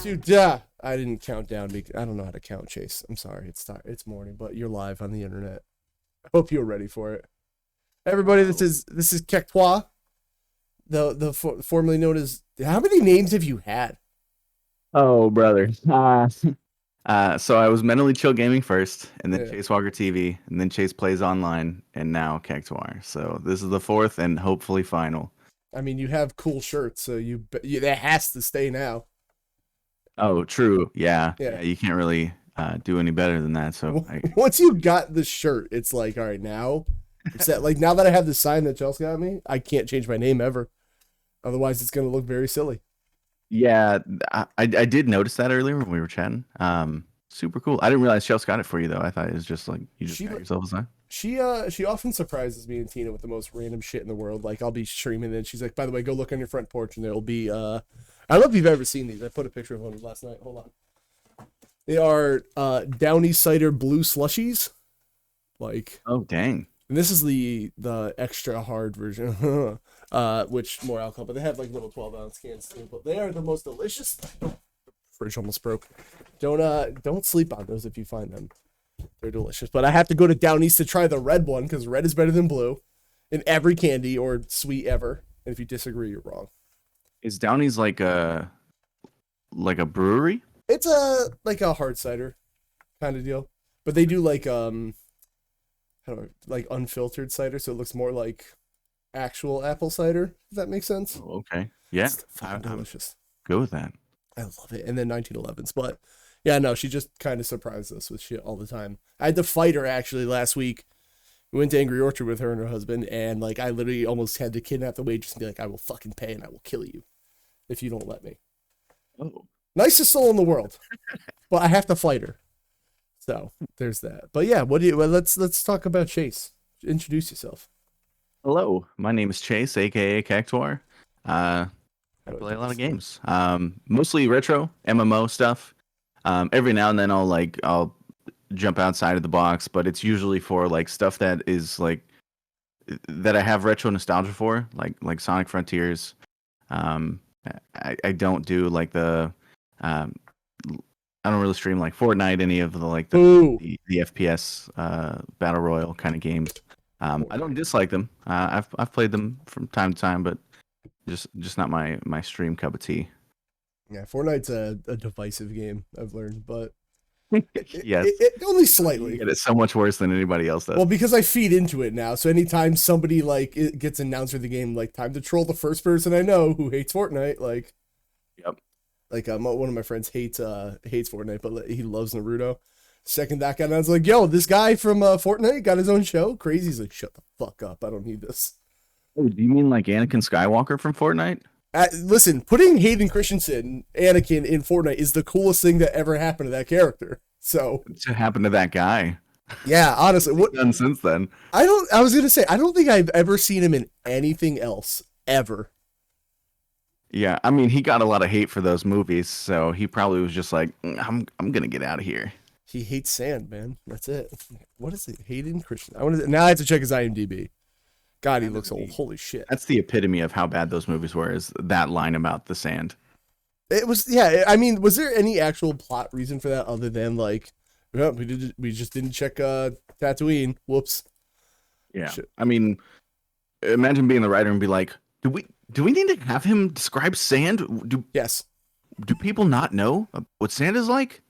Dude, I didn't count down because I don't know how to count, Chase. I'm sorry. It's morning, but you're live on the internet. I hope you're ready for it. Everybody, this is Kektuar, formerly known as. How many names have you had? Oh, brother. So I was Mentally Chill Gaming first, and then Chase Walker TV, and then Chase Plays Online, and now Kektuar. So this is the fourth and hopefully final. I mean, you have cool shirts, so that has to stay now. Oh, true. Yeah. You can't really do any better than that. So once you got the shirt, it's like, all right, now it's that, like, now that I have the sign that Chelsea got me, I can't change my name ever. Otherwise, it's gonna look very silly. Yeah, I did notice that earlier when we were chatting. Super cool. I didn't realize Chelsea got it for you though. I thought it was just like you just She got yourself a sign. she often surprises me and Tina with the most random shit in the world. Like I'll be streaming and she's like, by the way, go look on your front porch and there'll be I don't know if you've ever seen these. I put a picture of one last night. Hold on. They are Downy cider blue slushies. Like, Oh dang. and this is the extra hard version, which more alcohol, but they have like little 12-ounce cans too. But they are the most delicious. Fridge almost broke. Don't sleep on those if you find them. They're delicious. But I have to go to Down East to try the red one because red is better than blue in every candy or sweet ever. And if you disagree, you're wrong. Is Downey's like a brewery? It's like a hard cider kind of deal, but they do like like unfiltered cider, so it looks more like actual apple cider. If that makes sense. Oh, okay. Yeah. It's fucking delicious. Go with that. I love it. And then 1911s, but yeah, no, she just kind of surprised us with shit all the time. I had to fight her actually last week. We went to Angry Orchard with her and her husband, and like I literally almost had to kidnap the waitress and be like, "I will fucking pay and I will kill you if you don't let me." Oh. Nicest soul in the world, but I have to fight her. So there's that. But yeah, well, let's talk about Chase. Introduce yourself. Hello, my name is Chase, aka Kektuar. I play a lot of games. Mostly retro MMO stuff. Every now and then I'll jump outside of the box, but it's usually for like stuff that is like that I have retro nostalgia for, like Sonic Frontiers. I don't do like I don't really stream like Fortnite, any of the FPS battle royale kind of games. I don't dislike them. I've played them from time to time, but just not my stream cup of tea. Yeah, Fortnite's a divisive game, I've learned, but yes, it only slightly. It is so much worse than anybody else does. Well, because I feed into it now, so anytime somebody like it gets announced for the game, like time to troll the first person I know who hates Fortnite, like, yep. Like one of my friends hates Fortnite, but he loves Naruto. Second that guy, and I was like, "Yo, this guy from Fortnite got his own show." Crazy. He's like, "Shut the fuck up! I don't need this." Oh, do you mean like Anakin Skywalker from Fortnite? Listen, putting Hayden Christensen, Anakin, in Fortnite is the coolest thing that ever happened to that character. So to happen to that guy. Yeah, honestly, what done since then? I was gonna say I don't think I've ever seen him in anything else ever. Yeah, I mean, he got a lot of hate for those movies, so he probably was just like, I'm gonna get out of here. He hates sand, man. That's it. What is it? Hayden Christian. Now I have to check his IMDb. God, he looks old. Holy shit. That's the epitome of how bad those movies were, is that line about the sand. It was, yeah. I mean, was there any actual plot reason for that other than like, well, we just didn't check Tatooine. Whoops. Yeah. Shit. I mean, imagine being the writer and be like, do we need to have him describe sand? Yes. Do people not know what sand is like?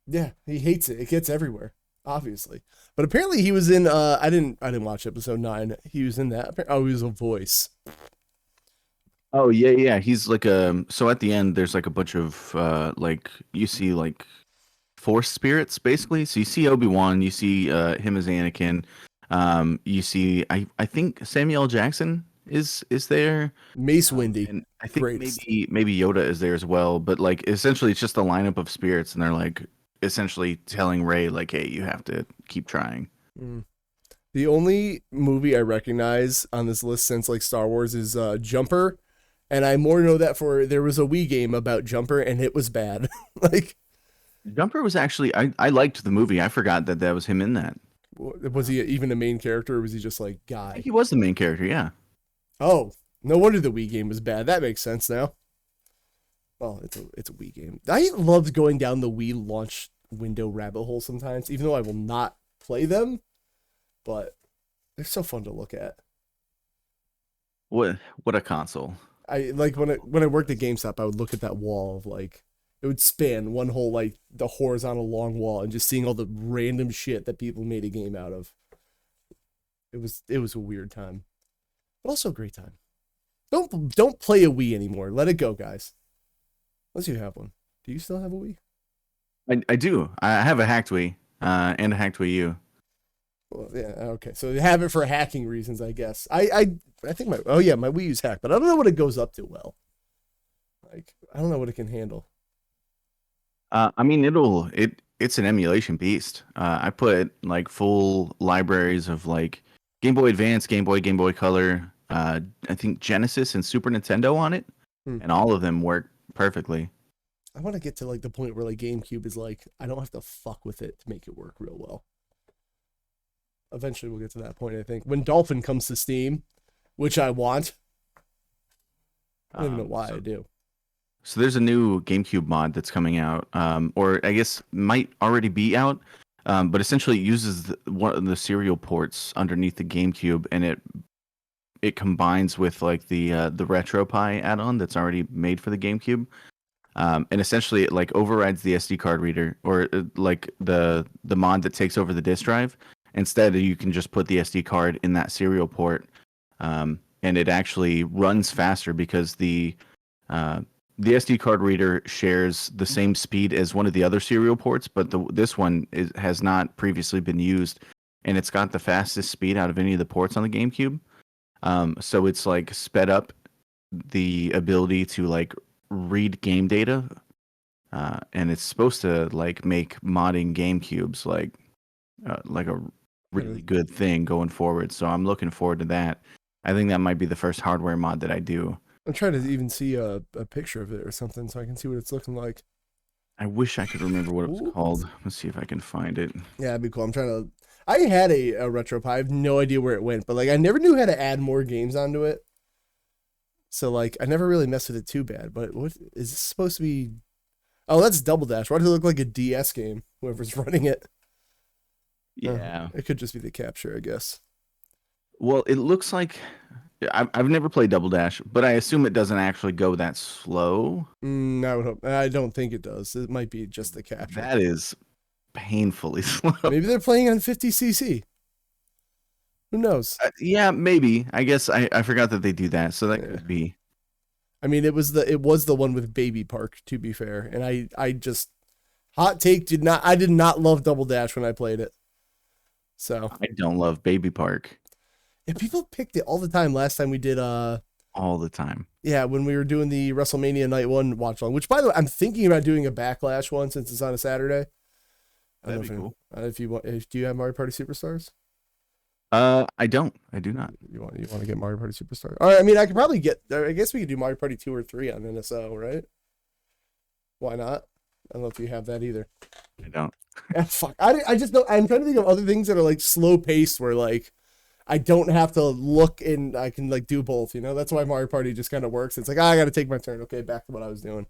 Yeah, he hates it. It gets everywhere, obviously. But apparently he was in I didn't watch episode 9. He was in that. Oh, he was a voice. Oh, yeah. He's like so at the end there's like a bunch of like you see like force spirits basically. So you see Obi-Wan, you see him as Anakin. You see I think Samuel L. Jackson is there. Mace Windy. And I think maybe Yoda is there as well, but like essentially it's just a lineup of spirits and they're like essentially telling Rey like, hey, you have to keep trying. The only movie I recognize on this list since like Star Wars is Jumper, and I more know that for there was a Wii game about Jumper and it was bad. Like Jumper was actually I liked the movie. I forgot that was him in that. Was he even a main character or was he just like guy? I think he was the main character, yeah. Oh, no wonder the Wii game was bad. That makes sense now. Well, it's a Wii game. I loved going down the Wii launch window rabbit hole sometimes, even though I will not play them, but they're so fun to look at. What a console. I like when I worked at GameStop, I would look at that wall of like it would span one whole like the horizontal long wall and just seeing all the random shit that people made a game out of. It was a weird time. But also a great time. Don't play a Wii anymore. Let it go, guys. Unless you have one. Do you still have a Wii? I do. I have a hacked Wii and a hacked Wii U. Well, yeah, okay. So they have it for hacking reasons, I guess. I think my my Wii U's hacked, but I don't know what it goes up to well. Like I don't know what it can handle. I mean, it's an emulation beast. I put like full libraries of like Game Boy Advance, Game Boy Color, I think Genesis and Super Nintendo on it, Hmm. and all of them work perfectly. I want to get to like the point where like GameCube is like I don't have to fuck with it to make it work real well. Eventually we'll get to that point, I think. When Dolphin comes to Steam, which I want. I don't even know why I do. So there's a new GameCube mod that's coming out, or I guess might already be out, but essentially it uses one of the serial ports underneath the GameCube, and it combines with like the RetroPie add-on that's already made for the GameCube, and essentially it like overrides the SD card reader or like the mod that takes over the disk drive. Instead, you can just put the SD card in that serial port, and it actually runs faster because the SD card reader shares the same speed as one of the other serial ports, but this one has not previously been used, and it's got the fastest speed out of any of the ports on the GameCube. So it's like sped up the ability to like read game data, and it's supposed to like make modding GameCubes like a really good thing going forward. So I'm looking forward to that. I think that might be the first hardware mod that I do. I'm trying to even see a picture of it or something so I can see what it's looking like. I wish I could remember what it was Ooh. called. Let's see if I can find it. Yeah, it'd be cool. I'm trying to. I had a RetroPie. I have no idea where it went, but like I never knew how to add more games onto it. So like I never really messed with it too bad. But what is this supposed to be? Oh, that's Double Dash. Why does it look like a DS game? Whoever's running it. Yeah. It could just be the capture, I guess. Well, it looks like I've never played Double Dash, but I assume it doesn't actually go that slow. I would hope. I don't think it does. It might be just the capture. That is painfully slow. Maybe they're playing on 50cc. Who knows? Yeah, maybe. I guess I forgot that they do that, so that could be. I mean, it was the one with Baby Park, to be fair, and I just hot take I did not love Double Dash when I played it. So I don't love Baby Park. Yeah, people picked it all the time. Last time we did all the time. Yeah, when we were doing the WrestleMania Night 1 watch along, which by the way, I'm thinking about doing a Backlash one since it's on a Saturday. That'd be cool. If you want, do you have Mario Party Superstars? I don't. I do not. You want to get Mario Party Superstars? All right, I mean, I could probably get. I guess we could do Mario Party 2 or 3 on NSO, right? Why not? I don't know if you have that either. I don't. Yeah, fuck. I just don't. I'm trying to think of other things that are like slow paced, where like I don't have to look and I can like do both. You know, that's why Mario Party just kind of works. It's like I got to take my turn. Okay, back to what I was doing.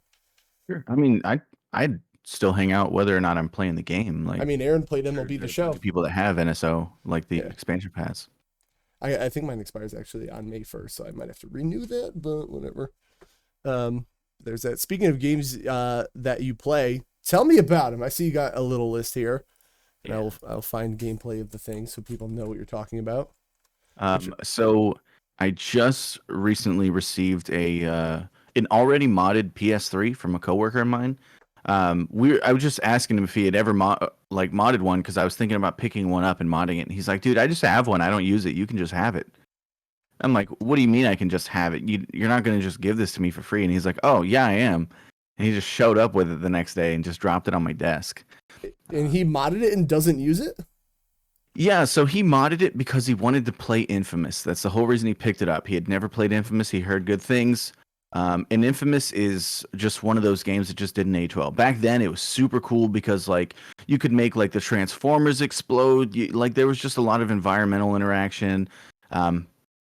Sure. I mean, I'd still hang out whether or not I'm playing the game. Like, I mean, Aaron played MLB The Show. People that have NSO, like the expansion pass. I think mine expires actually on May 1st, so I might have to renew that, but whatever. There's that. Speaking of games that you play, tell me about them. I see you got a little list here. And I'll find gameplay of the thing so people know what you're talking about. So I just recently received an already modded PS3 from a coworker of mine. I was just asking him if he had ever modded one because I was thinking about picking one up and modding it. And he's like, "Dude, I just have one. I don't use it. You can just have it." I'm like, "What do you mean I can just have it? You're not going to just give this to me for free?" And he's like, "Oh yeah, I am." And he just showed up with it the next day and just dropped it on my desk. And he modded it and doesn't use it? Yeah, so he modded it because he wanted to play Infamous. That's the whole reason he picked it up. He had never played Infamous. He heard good things. And Infamous is just one of those games that just didn't age well. Back then, it was super cool because like you could make like the Transformers explode. Like there was just a lot of environmental interaction.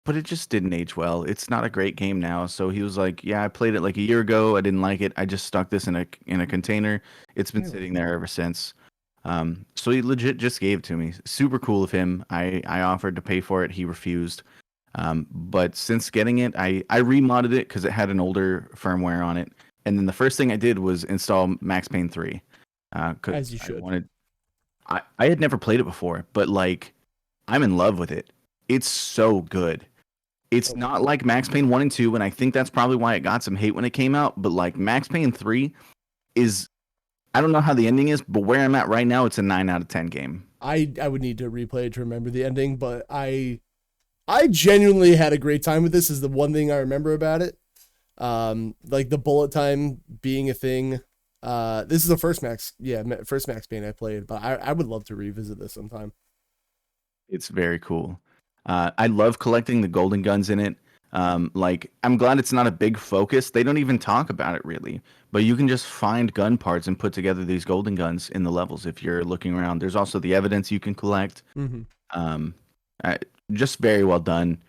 But it just didn't age well. It's not a great game now. So he was like, "Yeah, I played it like a year ago. I didn't like it. I just stuck this in a container. It's been sitting there ever since." So he legit just gave it to me. Super cool of him. I offered to pay for it. He refused. But since getting it, I remodded it because it had an older firmware on it. And then the first thing I did was install Max Payne 3. As you should. I had never played it before, but like I'm in love with it. It's so good. It's not like Max Payne 1 and 2, and I think that's probably why it got some hate when it came out. But like Max Payne 3 is, I don't know how the ending is, but where I'm at right now, it's a 9 out of 10 game. I would need to replay it to remember the ending, but I genuinely had a great time with this. Is the one thing I remember about it. Like the bullet time being a thing. This is the first first Max Payne I played, but I would love to revisit this sometime. It's very cool. I love collecting the golden guns in it. Like, I'm glad it's not a big focus. They don't even talk about it really, but you can just find gun parts and put together these golden guns in the levels if you're looking around. There's also the evidence you can collect. Mm-hmm. Um, just very well done.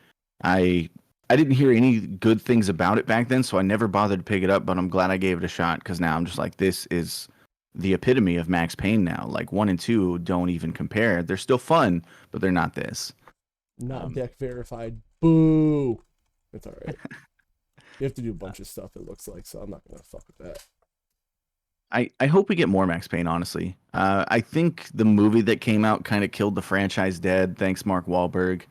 I didn't hear any good things about it back then, so I never bothered to pick it up. But I'm glad I gave it a shot because now I'm just like, this is the epitome of Max Payne now. Like 1 and 2 don't even compare. They're still fun, but they're not this. Not deck verified. Boo. It's all right. You have to do a bunch of stuff, it looks like, so I'm not gonna fuck with that. I hope we get more Max Payne, honestly. I think the movie that came out kind of killed the franchise dead. Thanks, Mark Wahlberg.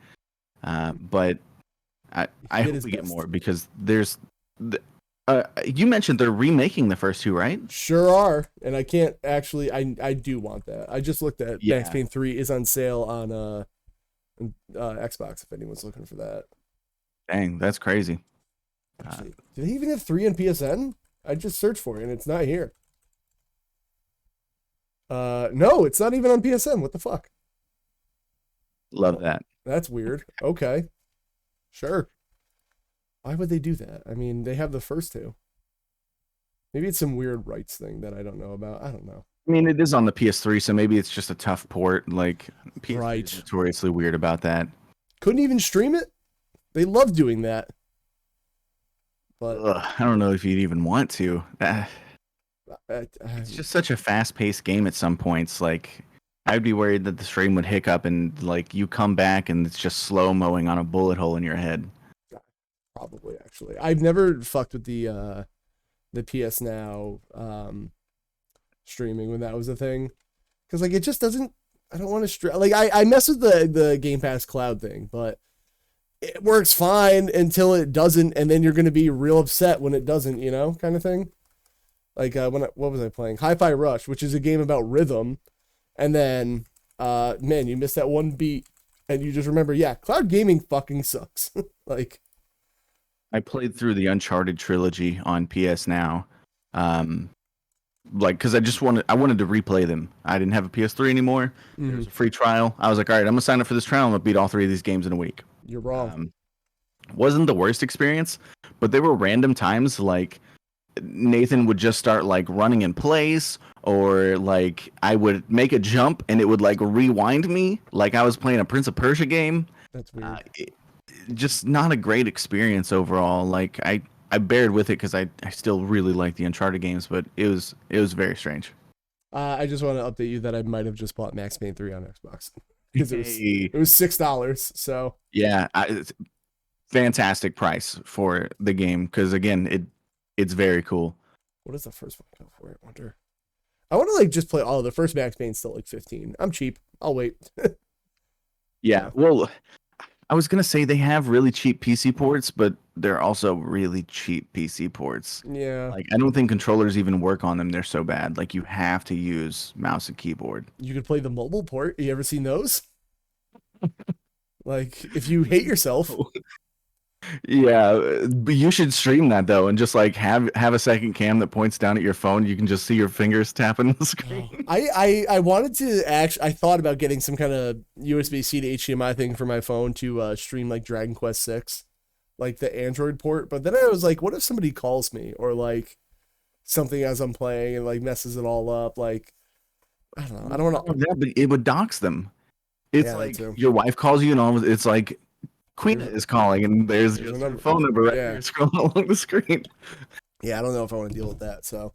But I hope we get more because there's... you mentioned they're remaking the first two, right? Sure are, and I can't actually... I do want that. I just looked at Max Payne 3 is on sale on Xbox if anyone's looking for that. Dang, that's crazy. Actually, do they even have 3 on PSN? I just searched for it and it's not here. No, it's not even on PSN. What the fuck? Love that. That's weird. Okay. Sure. Why would they do that? I mean, they have the first two. Maybe it's some weird rights thing that I don't know about. I don't know. I mean, it is on the PS3, so maybe it's just a tough port. Like, PS3 is notoriously weird about that. Couldn't even stream it? They love doing that. But I don't know if you'd even want to. It's just such a fast-paced game at some points. Like, I'd be worried that the stream would hiccup and, like, you come back and it's just slow-mowing on a bullet hole in your head. Probably, actually. I've never fucked with the PS Now streaming when that was a thing. Because, like, it just doesn't... I don't want to stream... Like, I mess with the Game Pass Cloud thing, but it works fine until it doesn't, and then you're going to be real upset when it doesn't, you know, kind of thing. Like, what was I playing? Hi-Fi Rush, which is a game about rhythm, and then, man, you miss that one beat, and you just remember, yeah, cloud gaming fucking sucks. Like... I played through the Uncharted trilogy on PS Now, like, because I wanted to replay them. I didn't have a PS3 anymore. Mm-hmm. There was a free trial. I was like, all right, I'm gonna sign up for this trial. I'm gonna beat all 3 of these games in a week. You're wrong. Wasn't the worst experience, but there were random times like Nathan would just start like running in place, or like I would make a jump and it would like rewind me like I was playing a Prince of Persia game. That's weird. Just not a great experience overall. Like I bared with it because I still really like the Uncharted games, but it was very strange. I just want to update you that I might have just bought Max Payne 3 on Xbox because it was $6. So yeah, it's fantastic price for the game because again it's very cool. What does the first one go for? I wonder. I want to like just play all of the first Max Payne still like 15. I'm cheap. I'll wait. Yeah, well, I was gonna say they have really cheap PC ports, but they're also really cheap PC ports. Yeah. Like I don't think controllers even work on them. They're so bad. Like you have to use mouse and keyboard. You could play the mobile port. You ever seen those? Like if you hate yourself. Yeah, but you should stream that though, and just like have a second cam that points down at your phone. You can just see your fingers tapping the screen. I wanted to actually. I thought about getting some kind of USB-C to HDMI thing for my phone to stream like Dragon Quest VI, like the Android port. But then I was like, what if somebody calls me or like something as I'm playing and like messes it all up? Like I don't know. I don't want to. Yeah, but it would dox them. It's Yeah, like your wife calls you and all. It's like Queen is calling, and there's your phone number right there scrolling along the screen. Yeah, I don't know if I want to deal with that. So,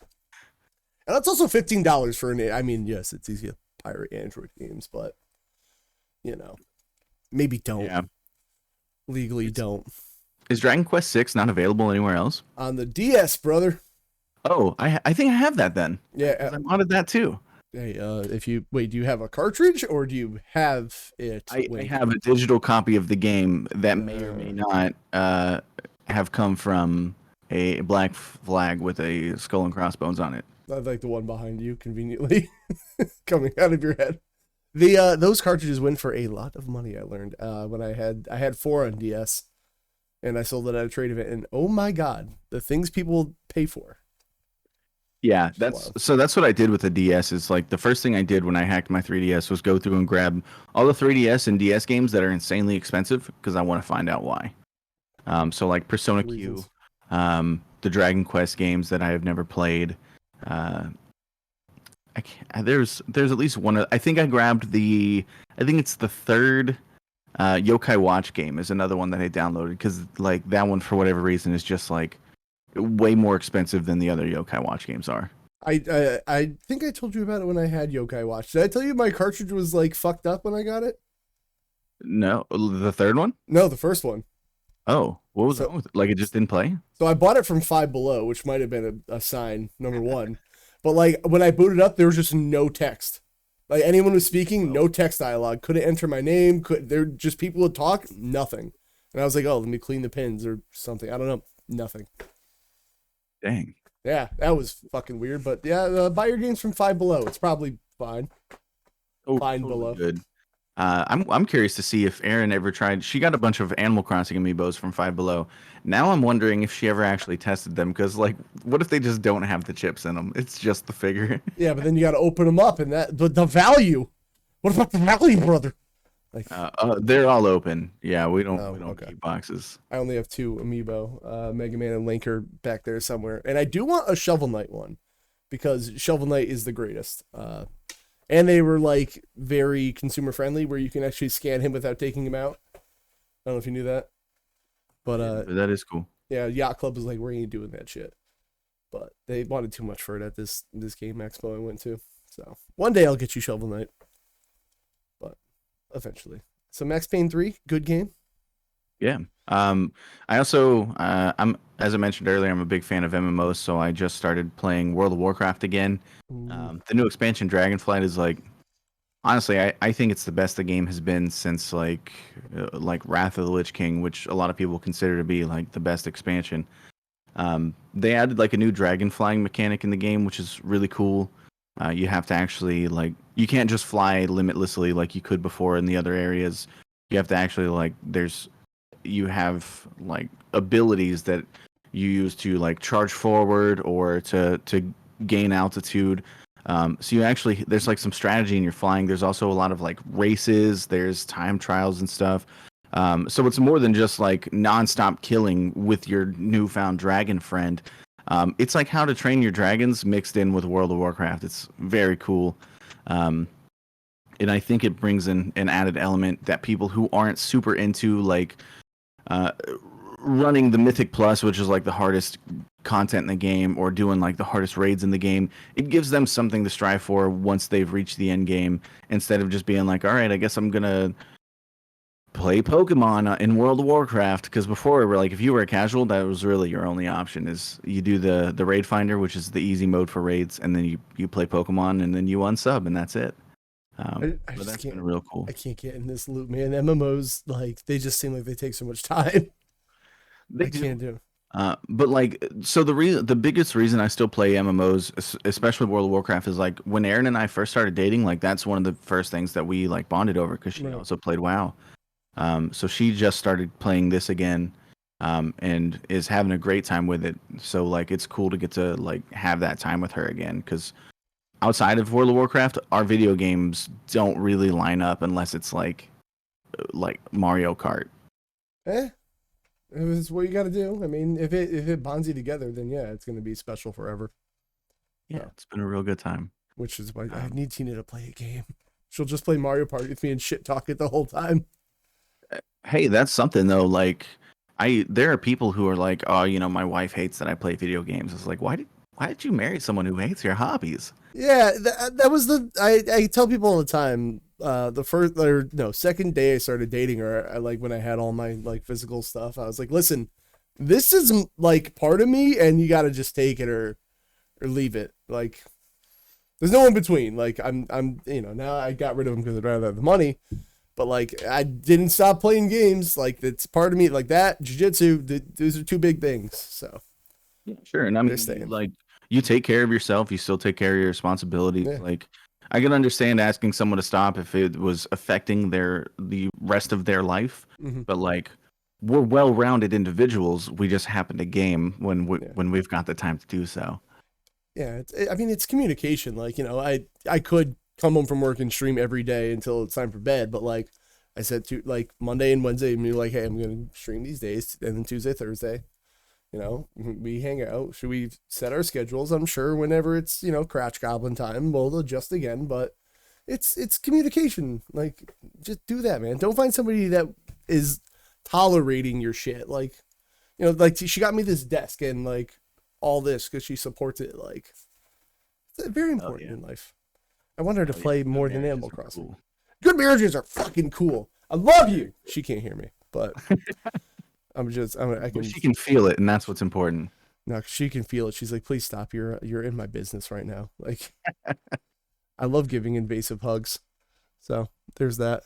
and that's also $15 for an. I mean, yes, it's easy to pirate Android games, but you know, maybe don't. Yeah. Legally, don't. Is Dragon Quest VI not available anywhere else? On the DS, brother. Oh, I think I have that then. Yeah, I wanted that too. Hey, if you wait, do you have a cartridge or do you have it? I have a digital copy of the game that may or may not have come from a black flag with a skull and crossbones on it. I like the one behind you, conveniently coming out of your head. The those cartridges went for a lot of money. I learned when I had 4 on DS, and I sold it at a trade event. And oh my god, the things people pay for. Yeah, Just wild. that's what I did with the DS. Is like the first thing I did when I hacked my 3DS was go through and grab all the 3DS and DS games that are insanely expensive because I want to find out why. So like Persona Q, Reasons. the Dragon Quest games that I have never played. Uh, there's at least one. I think I grabbed I think it's the third Yokai Watch game is another one that I downloaded because like that one for whatever reason is just like way more expensive than the other Yokai Watch games are. I think I told you about it when I had Yokai Watch. Did I tell you my cartridge was like fucked up when I got it? No, the third one. No, the first one. Oh, what was So wrong with it? Like it just didn't play? so I bought it from Five Below, which might have been a sign number one. But like when I booted up, there was just no text. Like anyone was speaking, no text dialogue. Couldn't enter my name. There just people would talk, nothing. And I was like, oh, let me clean the pins or something. I don't know, nothing. Dang. Yeah, that was fucking weird. But yeah, buy your games from Five Below. It's probably fine. Oh, Fine totally below. good. I'm curious to see if Erin ever tried. She got a bunch of Animal Crossing amiibos from Five Below. Now I'm wondering if she ever actually tested them because, like, what if they just don't have the chips in them? It's just the figure. Yeah, but then you got to open them up, and the value. What about the value, brother? Like, They're all open. Yeah, we don't okay. keep boxes. I only have 2 amiibo, Mega Man and Link are back there somewhere, and I do want a Shovel Knight one because Shovel Knight is the greatest. And they were like very consumer friendly, where you can actually scan him without taking him out. I don't know if you knew that, but That is cool. yeah, Yacht Club was like, "We ain't doing that shit." But they wanted too much for it at this game expo I went to. So one day I'll get you Shovel Knight, but eventually. So Max Payne 3, good game. Yeah. I also, as I mentioned earlier, I'm a big fan of MMOs, so I just started playing World of Warcraft again. The new expansion, Dragonflight, is like, honestly, I think it's the best the game has been since like Wrath of the Lich King, which a lot of people consider to be like the best expansion. They added like a new dragon flying mechanic in the game, which is really cool. You have to actually like, you can't just fly limitlessly like you could before in the other areas. You have to actually like, you have like abilities that you use to like charge forward or to gain altitude. So you actually, there's like some strategy in your flying. There's also a lot of like races. There's time trials and stuff. So it's more than just like nonstop killing with your newfound dragon friend. It's like how to train your dragons mixed in with World of Warcraft. It's very cool. And I think it brings in an added element that people who aren't super into like running the Mythic Plus, which is like the hardest content in the game, or doing like the hardest raids in the game, it gives them something to strive for once they've reached the end game, instead of just being like, all right, I guess I'm gonna play Pokemon in World of Warcraft. Because before, we're like, if you were a casual, that was really your only option. Is you do the raid finder, which is the easy mode for raids, and then you play Pokemon, and then you unsub, and that's it. I But just that's can't. been real cool. I can't get in this loop, man. MMOs, like, they just seem like they take so much time. They I do. can't do. But like, so the biggest reason I still play MMOs, especially World of Warcraft, is like when Erin and I first started dating. Like that's one of the first things that we like bonded over because she Right. also played WoW. So she just started playing this again, and is having a great time with it. So like, it's cool to get to like have that time with her again because outside of World of Warcraft, our video games don't really line up unless it's like Mario Kart. Eh, it was what you got to do. I mean, if it bonds you together, then yeah, it's gonna be special forever. Yeah, So, it's been a real good time. which is why I Um, need Tina to play a game. She'll just play Mario Party with me and shit talk it the whole time. Hey, that's something though. Like, there are people who are like, oh, my wife hates that I play video games. It's like, why did you marry someone who hates your hobbies? Yeah, that was I tell people all the time. The first or no second day I started dating her, like when I had all my like physical stuff, I was like, listen, this is like part of me, and you got to just take it or leave it. Like, there's no in between. Like, I'm now I got rid of them because I'd rather have the money, but like I didn't stop playing games. Like, it's part of me. Like that jujitsu, those are 2 big things. So Yeah, sure. And I they're mean, staying. like, you take care of yourself. You still take care of your responsibilities. Yeah. Like, I can understand asking someone to stop if it was affecting the rest of their life, Hmm. but like we're well-rounded individuals. We just happen to game Yeah. when we've got the time to do so. Yeah, I mean, it's communication. Like, I could come home from work and stream every day until it's time for bed, but like I said, to like Monday and Wednesday, me like, hey, I'm gonna stream these days, and then Tuesday, Thursday, we hang out. Should we set our schedules? I'm sure whenever it's Cratch Goblin time, we'll adjust again. But it's communication. Like, just do that, man. Don't find somebody that is tolerating your shit. Like she got me this desk and like all this because she supports it. Like, it's very Oh important yeah. in life. I want her to Oh, yeah. play Good more than marriages Animal are Crossing. cool. Good marriages are fucking cool. I love you. She can't hear me, but I But can. she can feel it, and that's what's important. No, she can feel it. She's like, please stop. You're in my business right now. Like, I love giving invasive hugs. So there's that.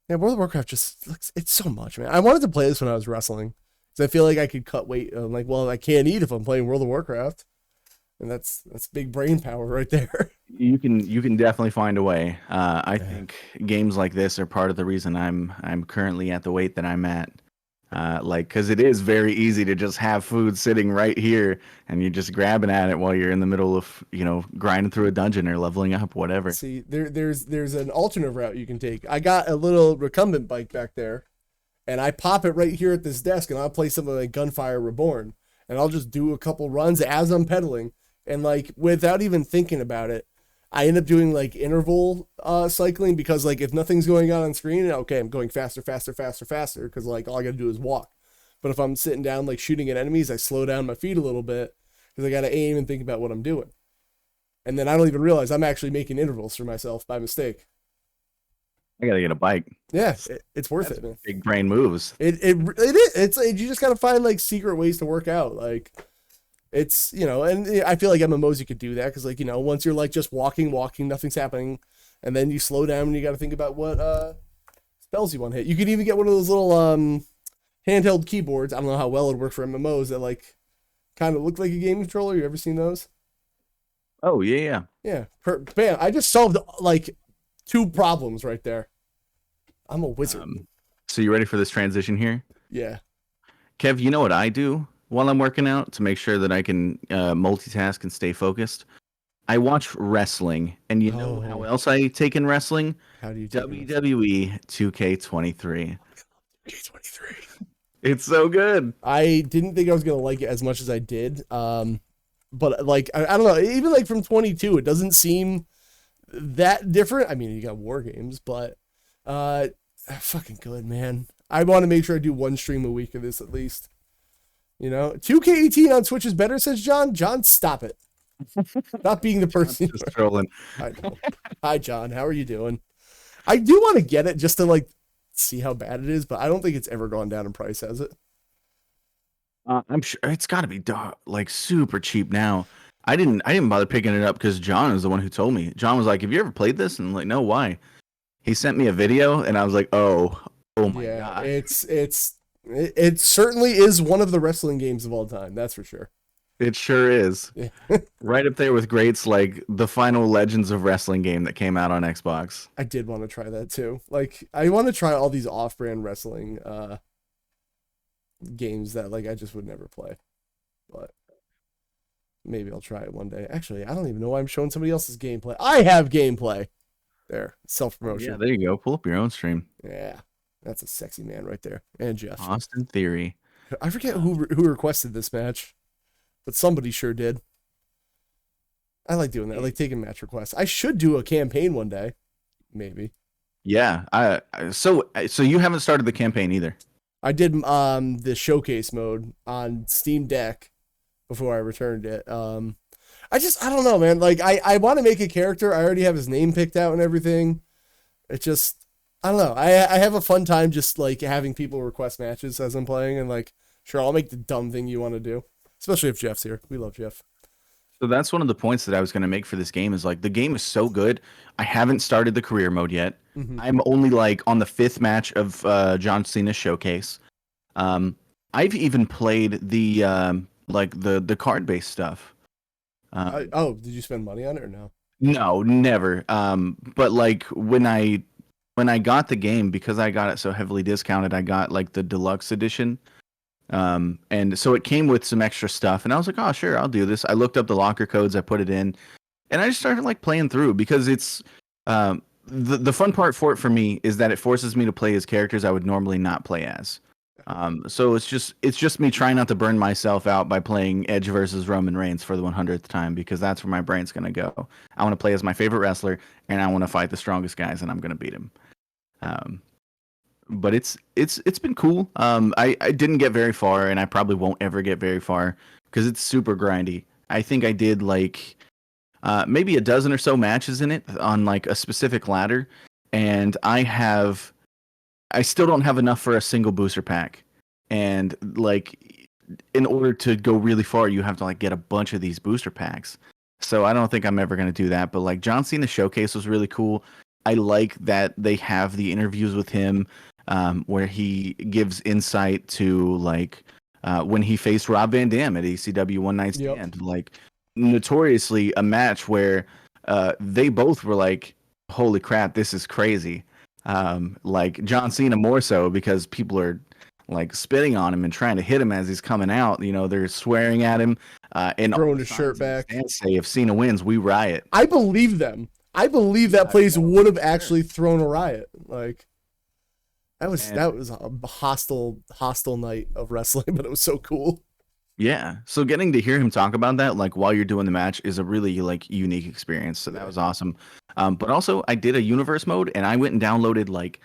Yeah, World of Warcraft just looks. It's so much, man. I wanted to play this when I was wrestling because I feel like I could cut weight. I'm like, well, I can't eat if I'm playing World of Warcraft, and that's big brain power right there. You can definitely find a way. I Yeah. think games like this are part of the reason I'm currently at the weight that I'm at. Like, because it is very easy to just have food sitting right here, and you're just grabbing at it while you're in the middle of grinding through a dungeon or leveling up, whatever. See, there's an alternate route you can take. I got a little recumbent bike back there, and I pop it right here at this desk, and I'll play something like Gunfire Reborn, and I'll just do a couple runs as I'm pedaling, and like without even thinking about it, I end up doing like interval cycling because like if nothing's going on screen, okay, I'm going faster, faster, faster, faster because like all I gotta do is walk. But if I'm sitting down like shooting at enemies, I slow down my feet a little bit because I gotta aim and think about what I'm doing, and then I don't even realize I'm actually making intervals for myself by mistake. I gotta get a bike. Yeah, it's worth That's it, man. big brain moves. It is. It's you just gotta find like secret ways to work out. Like it's and I feel like MMOs you could do that because like once you're like just walking, nothing's happening, and then you slow down and you got to think about what spells you want to hit. You could even get one of those little handheld keyboards. I don't know how well it'd work for MMOs that like kind of look like a game controller. You ever seen those? Oh yeah, yeah. Yeah. Bam! I just solved like two problems right there. I'm a wizard. So you ready for this transition here? Yeah. Kev, you know what I do while I'm working out to make sure that I can multitask and stay focused? I watch wrestling, and you know how else I take in wrestling? How do you take WWE 2K23. K23? It's so good. I didn't think I was gonna like it as much as I did. But like I don't know, even like from 22, it doesn't seem that different. I mean, you got war games, but fucking good, man. I want to make sure I do one stream a week of this at least. 2K18 on Switch is better, says John. John, stop it. Not being the person. Just trolling. I know. Hi, John. How are you doing? I do want to get it just to like see how bad it is, but I don't think it's ever gone down in price, has it? I'm sure it's got to be like super cheap now. I didn't bother picking it up because John is the one who told me. John was like, "Have you ever played this?" And I'm like, "No, why?" He sent me a video, and I was like, "Oh my god!" It certainly is one of the wrestling games of all time. That's for sure. It sure is. Yeah. Right up there with greats like the final Legends of Wrestling game that came out on Xbox. I did want to try that too. Like, I want to try all these off-brand wrestling games that like I just would never play, but maybe I'll try it one day. Actually, I don't even know why I'm showing somebody else's gameplay. I have gameplay. There, self-promotion. Yeah, there you go. Pull up your own stream. Yeah, that's a sexy man right there. And Jeff. Austin Theory. I forget who requested this match, but somebody sure did. I like doing that. I like taking match requests. I should do a campaign one day, maybe. Yeah. So you haven't started the campaign either. I did the showcase mode on Steam Deck before I returned it. I don't know, man. Like I want to make a character. I already have his name picked out and everything. It just I don't know. I have a fun time just like having people request matches as I'm playing and like sure I'll make the dumb thing you want to do. Especially if Jeff's here. We love Jeff. So that's one of the points that I was going to make for this game is like the game is so good. I haven't started the career mode yet. Mm-hmm. I'm only like on the 5th match of John Cena's showcase. I've even played the like the card based stuff. Did you spend money on it or no? No, never. But like when I got the game, because I got it so heavily discounted, I got like the deluxe edition. And so it came with some extra stuff, and I was like, oh sure, I'll do this. I looked up the locker codes, I put it in, and I just started like playing through because it's the fun part for it for me is that it forces me to play as characters I would normally not play as. So it's just me trying not to burn myself out by playing Edge versus Roman Reigns for the 100th time because that's where my brain's gonna go. I want to play as my favorite wrestler and I want to fight the strongest guys and I'm gonna beat him. Um, but it's been cool. I didn't get very far and I probably won't ever get very far because it's super grindy. I think I did like maybe a dozen or so matches in it on like a specific ladder, and I still don't have enough for a single booster pack. And like in order to go really far, you have to like get a bunch of these booster packs. So I don't think I'm ever going to do that, but like John Cena showcase was really cool. I like that they have the interviews with him where he gives insight to like when he faced Rob Van Dam at ECW One Night Yep. Stand, like notoriously a match where they both were like, "Holy crap, this is crazy." Like John Cena more so because people are like spitting on him and trying to hit him as he's coming out. You know, they're swearing at him and all Throwing the his shirt signs in the back. stands say, "If Cena wins, we riot." I believe them. I believe that place no, would have sure. actually thrown a riot. Like And that was a hostile night of wrestling, but it was so cool. yeah, so getting to hear him talk about that, like while you're doing the match, is a really like unique experience. So that was awesome. But also, I did a universe mode, and I went and downloaded like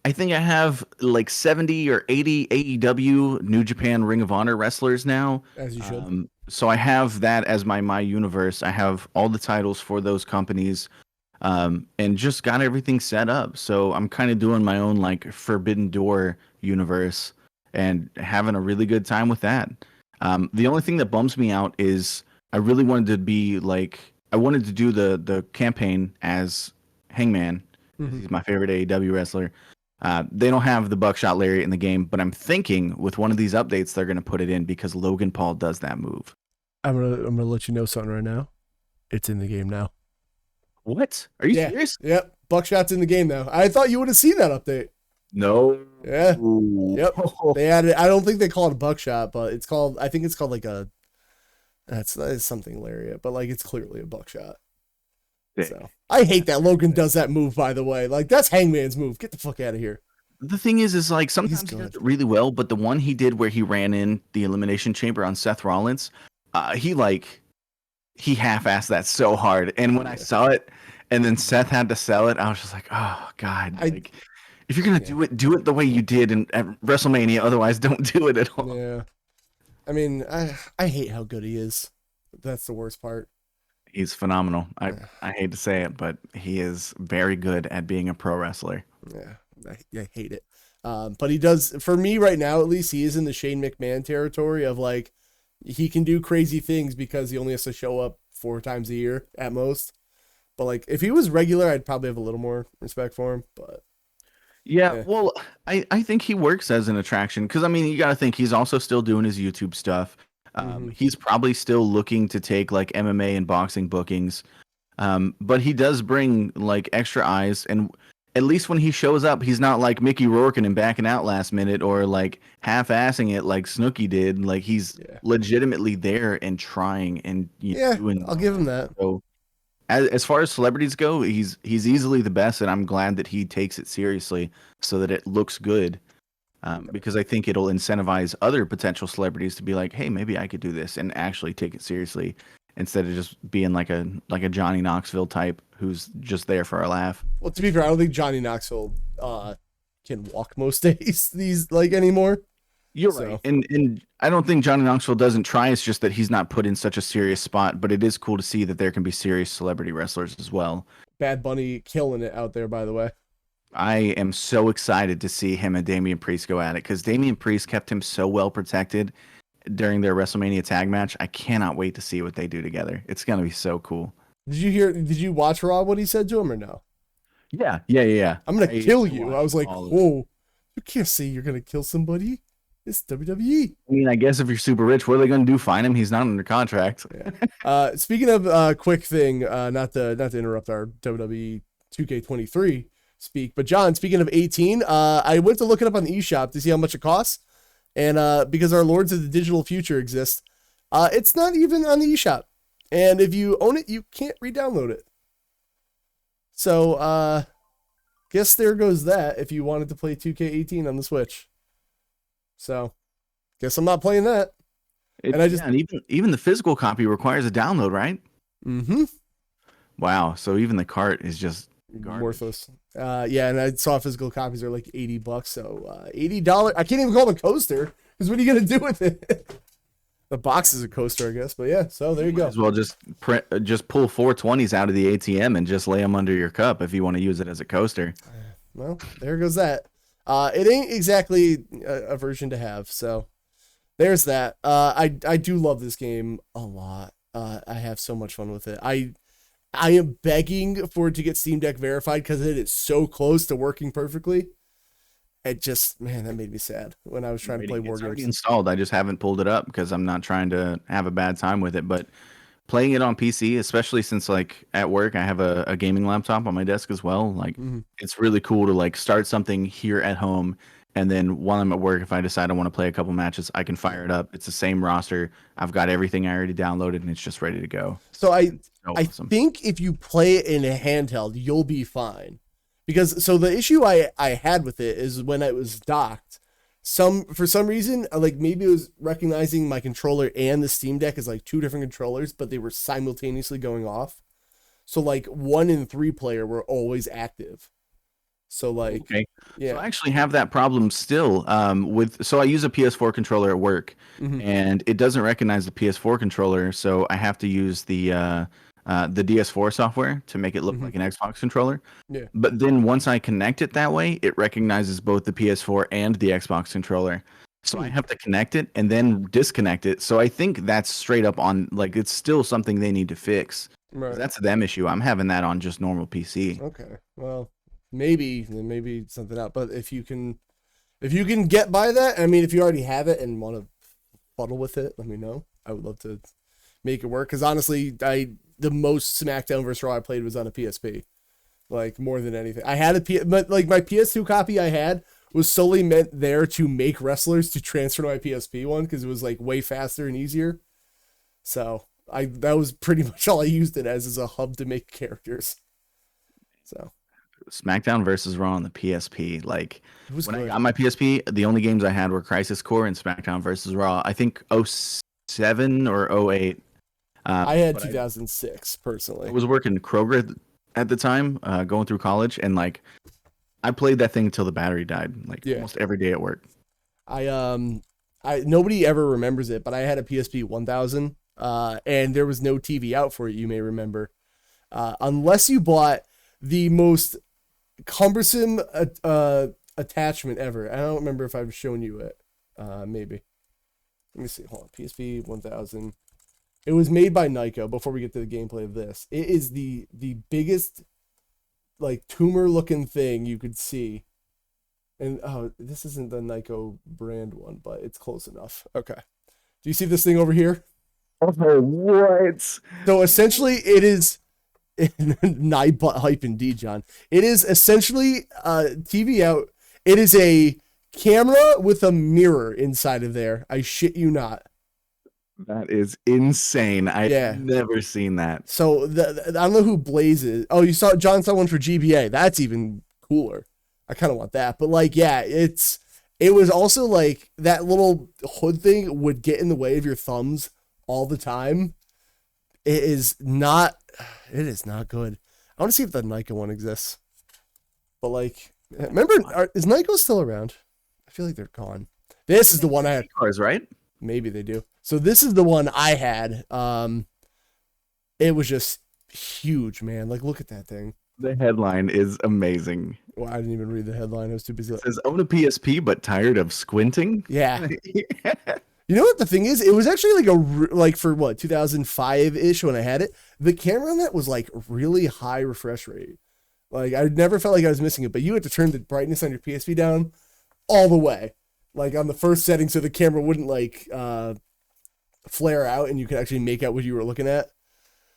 I think I have like 70 or 80 AEW New Japan Ring of Honor wrestlers now. As you should. So I have that as my universe. I have all the titles for those companies, and just got everything set up. So I'm kind of doing my own like Forbidden Door universe and having a really good time with that. The only thing that bums me out is I really wanted to be like I wanted to do the campaign as Hangman. He's my favorite AEW wrestler. They don't have the buckshot lariat in the game, but I'm thinking with one of these updates they're going to put it in because Logan Paul does that move. I'm gonna let you know something right now. It's in the game now. What? Are you Yeah. serious? Yep. Buckshot's in the game now. I thought you would have seen that update. No. Yeah. Yep. They added. I don't think they call it a buckshot, but it's called. I think it's called like a. That is something lariat, but like it's clearly a buckshot. So I hate that Logan does that move. By the way, like that's Hangman's move. Get the fuck out of here. The thing is like sometimes he does it really well, but the one he did where he ran in the Elimination Chamber on Seth Rollins, he half-assed that so hard. And when I saw it, and then Seth had to sell it, I was just like, oh god, like if you're gonna do it the way you did at WrestleMania. Otherwise, don't do it at all. Yeah. I mean, I hate how good he is. That's the worst part. He's phenomenal. I hate to say it, but he is very good at being a pro wrestler. Yeah, I hate it. But he does, for me right now, at least, he is in the Shane McMahon territory of like, he can do crazy things because he only has to show up 4 times a year at most. But like, if he was regular, I'd probably have a little more respect for him. But yeah. Well, I think he works as an attraction because I mean, you got to think he's also still doing his YouTube stuff. He's probably still looking to take like MMA and boxing bookings. But he does bring like extra eyes, and at least when he shows up, he's not like Mickey Rourke and backing out last minute or like half-assing it like Snooki did. Like he's legitimately there and trying and doing. I'll give him that. So as far as celebrities go, he's easily the best, and I'm glad that he takes it seriously so that it looks good. Because I think it'll incentivize other potential celebrities to be like, hey, maybe I could do this and actually take it seriously instead of just being like a Johnny Knoxville type who's just there for a laugh. Well, to be fair, I don't think Johnny Knoxville can walk most days these like anymore. You're right. And I don't think Johnny Knoxville doesn't try. It's just that he's not put in such a serious spot, but it is cool to see that there can be serious celebrity wrestlers as well. Bad Bunny killing it out there, by the way. I am so excited to see him and Damian Priest go at it because Damian Priest kept him so well protected during their WrestleMania tag match. I cannot wait to see what they do together. It's going to be so cool. Did you watch Rob what he said to him or no? Yeah. I'm going to kill you. I was like, whoa, you can't say you're going to kill somebody. It's WWE. I mean, I guess if you're super rich, what are they going to do? Fine him? He's not under contract. Yeah. Speaking of quick thing, not to interrupt our WWE 2K23 speak, but John, speaking of 18, I went to look it up on the eShop to see how much it costs, and because our Lords of the Digital Future exist, it's not even on the eShop, and if you own it, you can't re-download it. So, guess there goes that. If you wanted to play 2K18 on the Switch, so guess I'm not playing that. And even the physical copy requires a download, right? Mm-hmm. Wow. So even the cart is just garbage. Worthless. Yeah, and I saw physical copies are like $80. So $80. I can't even call it a coaster because what are you gonna do with it? The box is a coaster, I guess. But yeah, so there you go. As well, just pull 420s out of the ATM and just lay them under your cup if you want to use it as a coaster. Well, there goes that. It ain't exactly a version to have. So there's that. I do love this game a lot. I have so much fun with it. I am begging for it to get Steam Deck verified because it is so close to working perfectly. It just, man, that made me sad when I was trying to play war games. It's already installed. I just haven't pulled it up because I'm not trying to have a bad time with it. But playing it on PC, especially since like at work I have a gaming laptop on my desk as well. Like it's really cool to like start something here at home, and then while I'm at work, if I decide I want to play a couple matches, I can fire it up. It's the same roster. I've got everything I already downloaded, and it's just ready to go. So I think if you play it in a handheld, you'll be fine. Because so the issue I had with it is when it was docked, for some reason, like maybe it was recognizing my controller and the Steam Deck as like two different controllers, but they were simultaneously going off. So like 1 and 3 player were always active. So like, okay. Yeah. So I actually have that problem still. So I use a PS4 controller at work, and it doesn't recognize the PS4 controller, so I have to use the DS4 software to make it look like an Xbox controller. Yeah. But then once I connect it that way, it recognizes both the PS4 and the Xbox controller. So I have to connect it and then disconnect it. So I think that's straight up on, like, it's still something they need to fix. Right. That's a them issue. I'm having that on just normal PC. Okay. Well, maybe something out. But if you can get by that, I mean, if you already have it and want to fuddle with it, let me know. I would love to make it work. Because honestly, the most SmackDown vs. Raw I played was on a PSP, like more than anything. I had but like my PS2 copy I had was solely meant there to make wrestlers to transfer to my PSP one because it was like way faster and easier. So that was pretty much all I used it as a hub to make characters. So SmackDown vs. Raw on the PSP, like when I got my PSP, the only games I had were Crisis Core and SmackDown vs. Raw. I think 07 or 08. I had 2006 personally. I was working Kroger at the time, going through college, and like I played that thing until the battery died, like almost every day at work. Nobody ever remembers it, but I had a PSP 1000, and there was no TV out for it. You may remember, unless you bought the most cumbersome attachment ever. I don't remember if I've shown you it. Maybe. Let me see. Hold on. PSP 1000. It was made by Nyko. Before we get to the gameplay of this, it is the biggest, like, tumor looking thing you could see. And this isn't the Nyko brand one, but it's close enough. Okay. Do you see this thing over here? Oh, what? So essentially, it is Nye butt hype indeed, John. It is essentially TV out. It is a camera with a mirror inside of there. I shit you not. That is insane. I've never seen that. So I don't know who Blaze is. Oh, John saw one for GBA. That's even cooler. I kind of want that. But like, yeah, it was also like that little hood thing would get in the way of your thumbs all the time. It is not good. I want to see if the Nyko one exists. But like, remember, is Nyko still around? I feel like they're gone. This is the one I had. Cars, right? Maybe they do. So this is the one I had. It was just huge, man. Like, look at that thing. The headline is amazing. Well, I didn't even read the headline. I was too busy. It says, own a PSP, but tired of squinting? Yeah. You know what the thing is? It was actually like for what, 2005-ish when I had it. The camera on that was like really high refresh rate. Like, I never felt like I was missing it, but you had to turn the brightness on your PSP down all the way. like on the first setting, so the camera wouldn't like flare out, and you could actually make out what you were looking at.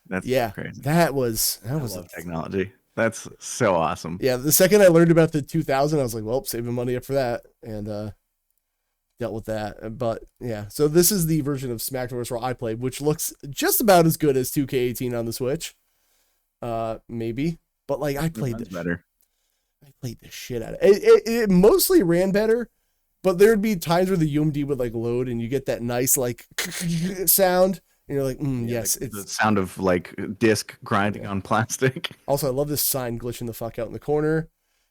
That's Yeah, crazy. that was I love technology. That's so awesome. yeah. The second I learned about the 2000, I was like, well, saving money up for that, and dealt with that. But yeah, so this is the version of Smack Bros. I played, which looks just about as good as 2K18 on the Switch. Maybe, but like I played this better. I played the shit out of it. It mostly ran better, but there'd be times where the UMD would like load and you get that nice like sound, and you're like, yes, it's it's the sound of like disc grinding on plastic. Also, I love this sign glitching the fuck out in the corner.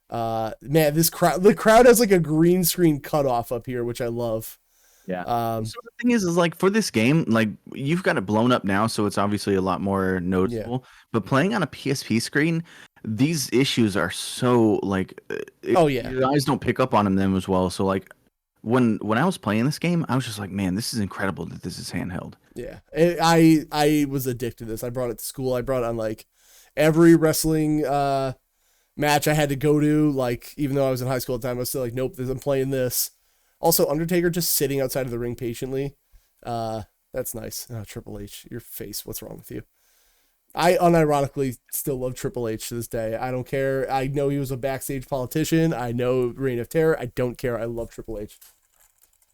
Man, the crowd has like a green screen cutoff up here, which I love. Yeah. So the thing is like for this game, like you've got it blown up now, so it's obviously a lot more noticeable. Yeah. But playing on a PSP screen, these issues are so like, your eyes don't pick up on them as well. So like, when I was playing this game, I was just like, man, this is incredible that this is handheld. Yeah, I was addicted to this. I brought it to school. I brought it on like every wrestling match I had to go to. Like even though I was in high school at the time, I was still like, nope, I'm playing this. Also, Undertaker just sitting outside of the ring patiently. That's nice. Oh, Triple H, your face. What's wrong with you? I unironically still love Triple H to this day. I don't care. I know he was a backstage politician. I know Reign of Terror. I don't care. I love Triple H.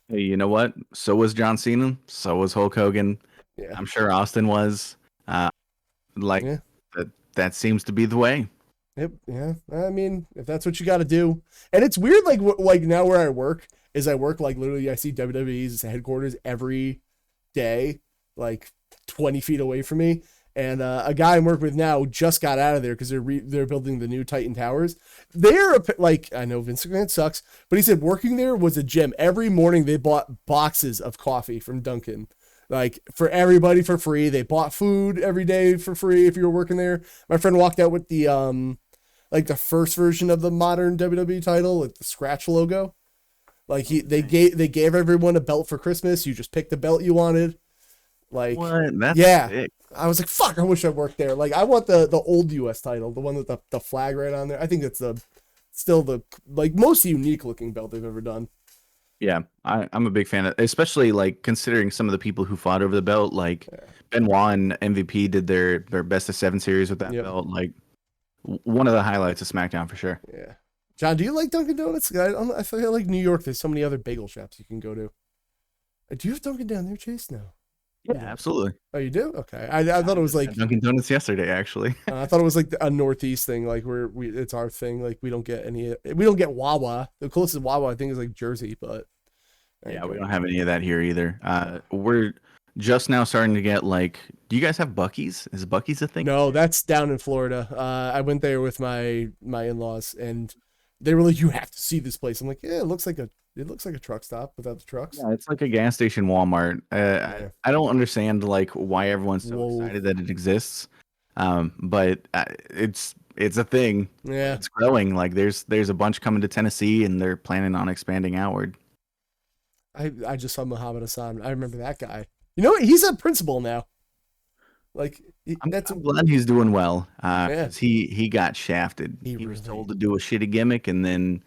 Hey, you know what? So was John Cena. So was Hulk Hogan. Yeah. I'm sure Austin was. That seems to be the way. Yep. Yeah. I mean, if that's what you got to do, and it's weird. Like now where I work like literally I see WWE's headquarters every day, like 20 feet away from me. And a guy I'm working with now just got out of there because they're building the new Titan Towers. They're like, I know Vince McMahon sucks, but he said working there was a gem. Every morning they bought boxes of coffee from Dunkin', like for everybody for free. They bought food every day for free if you were working there. My friend walked out with the like the first version of the modern WWE title, like the scratch logo. Like they gave everyone a belt for Christmas. You just picked the belt you wanted. Like what? That's sick. I was like, fuck, I wish I worked there. Like I want the old US title, the one with the flag right on there. I think it's still the like most unique looking belt they've ever done. Yeah, I'm a big fan of, especially like considering some of the people who fought over the belt, like Benoit and MVP did their best of 7 series with that belt. Like one of the highlights of SmackDown for sure. Yeah. John, do you like Dunkin' Donuts? I feel like New York, there's so many other bagel shops you can go to. Do you have Dunkin' down there, Chase? No. Yeah, absolutely. Oh, you do? Okay. I thought it was like Dunkin' Donuts yesterday, actually. I thought it was like a Northeast thing, like where it's our thing. Like we don't get Wawa. The closest Wawa I think is like Jersey, but yeah, we don't have any of that here either. We're just now starting to get like, do you guys have Buc-ee's? Is Buc-ee's a thing? No, that's down in Florida. I went there with my in-laws and they were like, you have to see this place. I'm like, yeah, it looks like a truck stop without the trucks. Yeah, it's like a gas station Walmart. I don't understand like why everyone's so excited that it exists. But it's a thing. Yeah, it's growing. Like there's a bunch coming to Tennessee, and they're planning on expanding outward. I just saw Muhammad Hassan. I remember that guy. You know what? He's a principal now. Like I'm glad he's doing well. He got shafted. He was told to do a shitty gimmick, and then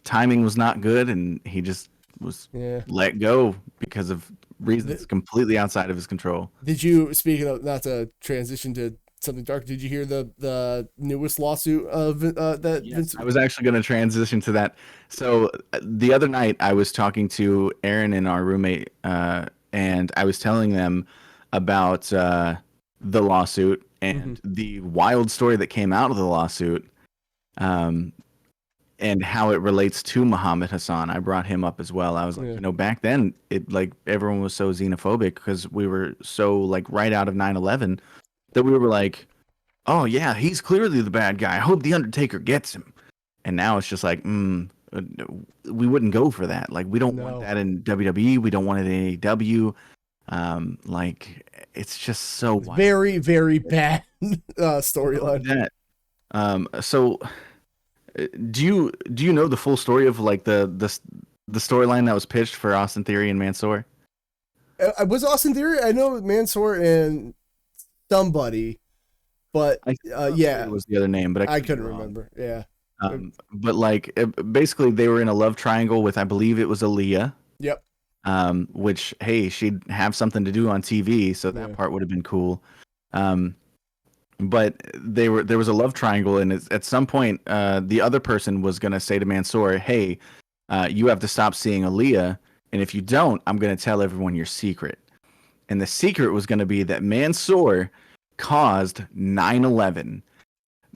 timing was not good, and he just was let go because of reasons completely outside of his control. Did you, speaking of, not to transition to something dark, did you hear the newest lawsuit of that? Yes, I was actually going to transition to that. So the other night I was talking to Aaron and our roommate, and I was telling them about the lawsuit and the wild story that came out of the lawsuit, and how it relates to Muhammad Hassan. I brought him up as well. I was like, back then, it like everyone was so xenophobic because we were so like right out of 9/11 that we were like, oh yeah, he's clearly the bad guy. I hope the Undertaker gets him. And now it's just like, we wouldn't go for that. Like we don't want that in WWE. We don't want it in AEW. Like it's just so very, very bad storyline. So do you know the full story of like the storyline that was pitched for Austin Theory and Mansoor? Was Austin Theory? I know Mansoor and somebody, but it was the other name, but I couldn't remember. Yeah. But like basically they were in a love triangle with I believe it was Aaliyah. Yep. Which hey, she'd have something to do on TV, so that part would have been cool. But there was a love triangle, and at some point, the other person was gonna say to Mansoor, "Hey, you have to stop seeing Aaliyah, and if you don't, I'm gonna tell everyone your secret." And the secret was gonna be that Mansoor caused 9/11.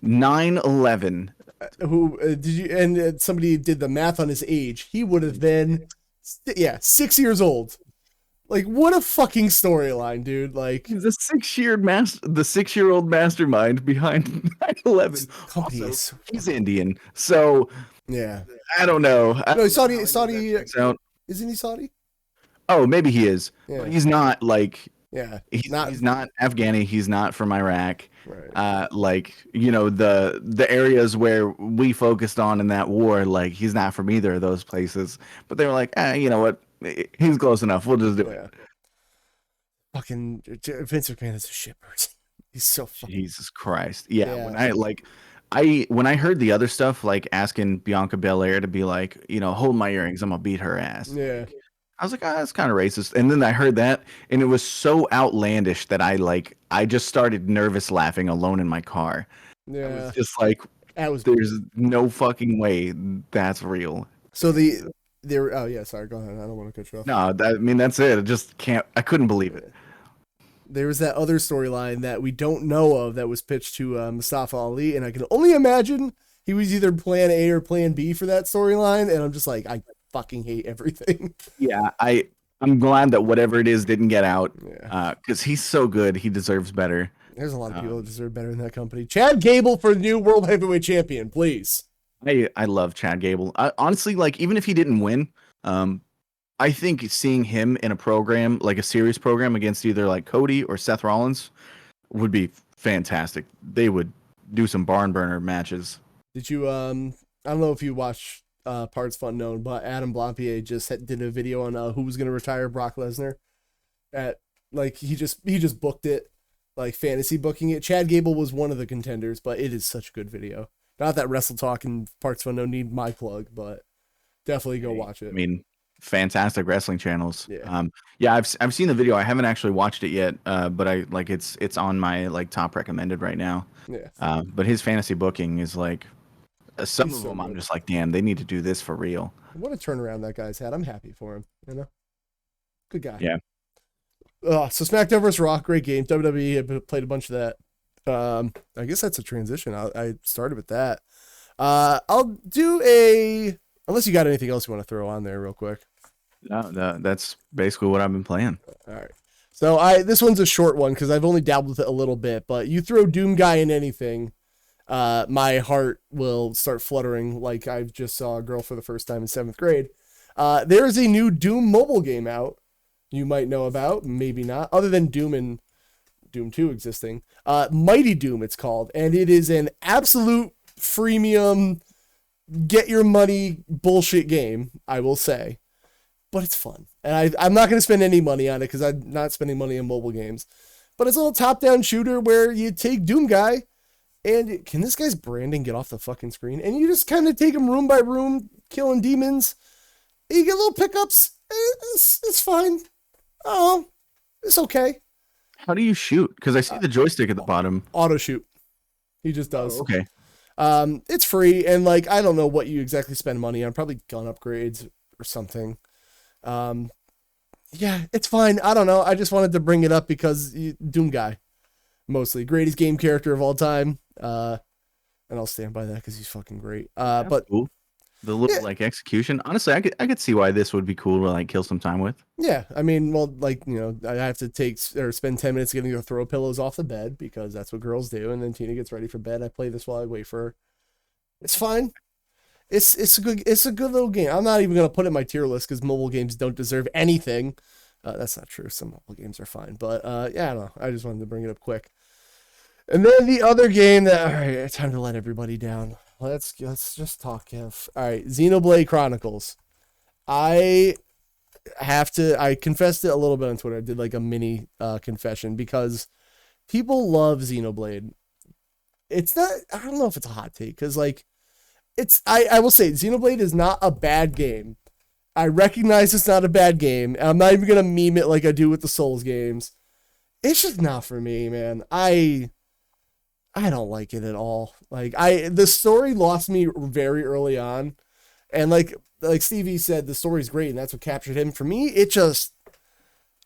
9/11. Who did you? And somebody did the math on his age. He would have been, 6 years old. Like, what a fucking storyline, dude! Like, he's the 6-year-old mastermind behind 9/11. Also, he's Indian, so yeah. I don't know. No, Saudi. Isn't he Saudi? Oh, maybe he is. Yeah. But he's not like. Yeah. He's not Afghani. He's not from Iraq. Right. Like, you know, the areas where we focused on in that war, like he's not from either of those places. But they were like, you know what? He's close enough. We'll just do it. Fucking Vince McMahon is a shitbird. He's so fucking... Jesus Christ. Yeah. When I heard the other stuff, like asking Bianca Belair to be like, you know, hold my earrings, I'm gonna beat her ass. Yeah. I was like, that's kind of racist. And then I heard that, and it was so outlandish that I just started nervous laughing alone in my car. Yeah. I was just like, there's no fucking way that's real. So oh yeah, sorry, go ahead. I don't want to cut you off. No, that's it. I couldn't believe it. There was that other storyline that we don't know of that was pitched to Mustafa Ali, and I can only imagine he was either plan A or plan B for that storyline, and I'm just like, I fucking hate everything. Yeah, I'm glad that whatever it is didn't get out, because he's so good. He deserves better. There's a lot of people that deserve better in that company. Chad Gable for the new World Heavyweight Champion, please. I love Chad Gable. Honestly, like, even if he didn't win, I think seeing him in a program, like a series program against either like Cody or Seth Rollins would be fantastic. They would do some barn burner matches. Did you, I don't know if you watched Parts Fun Known, but Adam Blampier just did a video on who was going to retire Brock Lesnar. He just booked it, like fantasy booking it. Chad Gable was one of the contenders, but it is such a good video. Not that Wrestle Talk and Parts Fun Known need my plug, but definitely go watch it. I mean, fantastic wrestling channels. Yeah. I've seen the video. I haven't actually watched it yet, but I like it's on my like top recommended right now. Yeah. But his fantasy booking is like some of them. I'm just like, damn, they need to do this for real. What a turnaround that guy's had. I'm happy for him. You know, good guy. Yeah. So SmackDown vs. Raw, great game. WWE had played a bunch of that. I guess that's a transition. I started with that. I'll do unless you got anything else you want to throw on there real quick. No, that's basically what I've been playing. All right. So this one's a short one because I've only dabbled with it a little bit, but you throw Doom Guy in anything, my heart will start fluttering like I just saw a girl for the first time in 7th grade. There is a new Doom mobile game out you might know about, maybe not, other than Doom and Doom 2 existing. Mighty Doom it's called, and it is an absolute freemium, get your money bullshit game, I will say. But it's fun. And I'm not going to spend any money on it because I'm not spending money on mobile games. But it's a little top-down shooter where you take Doom Guy, and can this guy's branding get off the fucking screen? And you just kind of take him room by room, killing demons. And you get little pickups. It's fine. Oh, it's okay. How do you shoot? Because I see the joystick at the bottom. Auto shoot. He just does. Oh, okay. It's free, and like I don't know what you exactly spend money on. Probably gun upgrades or something. Yeah, it's fine. I don't know. I just wanted to bring it up because Doom Guy, mostly greatest game character of all time. And I'll stand by that because he's fucking great. But cool. The little like execution. Honestly, I could see why this would be cool to like kill some time with. Yeah, I mean, well, like I have to spend 10 minutes getting the throw pillows off the bed because that's what girls do, and then Tina gets ready for bed. I play this while I wait for her. It's fine. It's a good little game. I'm not even gonna put it in my tier list because mobile games don't deserve anything. That's not true. Some mobile games are fine, but yeah, I don't know. I just wanted to bring it up quick. And then the other game that all right, time to let everybody down. Let's just talk, Kev. All right, Xenoblade Chronicles. I confessed it a little bit on Twitter. I did like a mini confession because people love Xenoblade. It's not. I don't know if it's a hot take because like I will say Xenoblade is not a bad game. I recognize it's not a bad game. And I'm not even gonna meme it like I do with the Souls games. It's just not for me, man. I don't like it at all. Like the story lost me very early on. And like Stevie said, the story's great and that's what captured him. For me, it just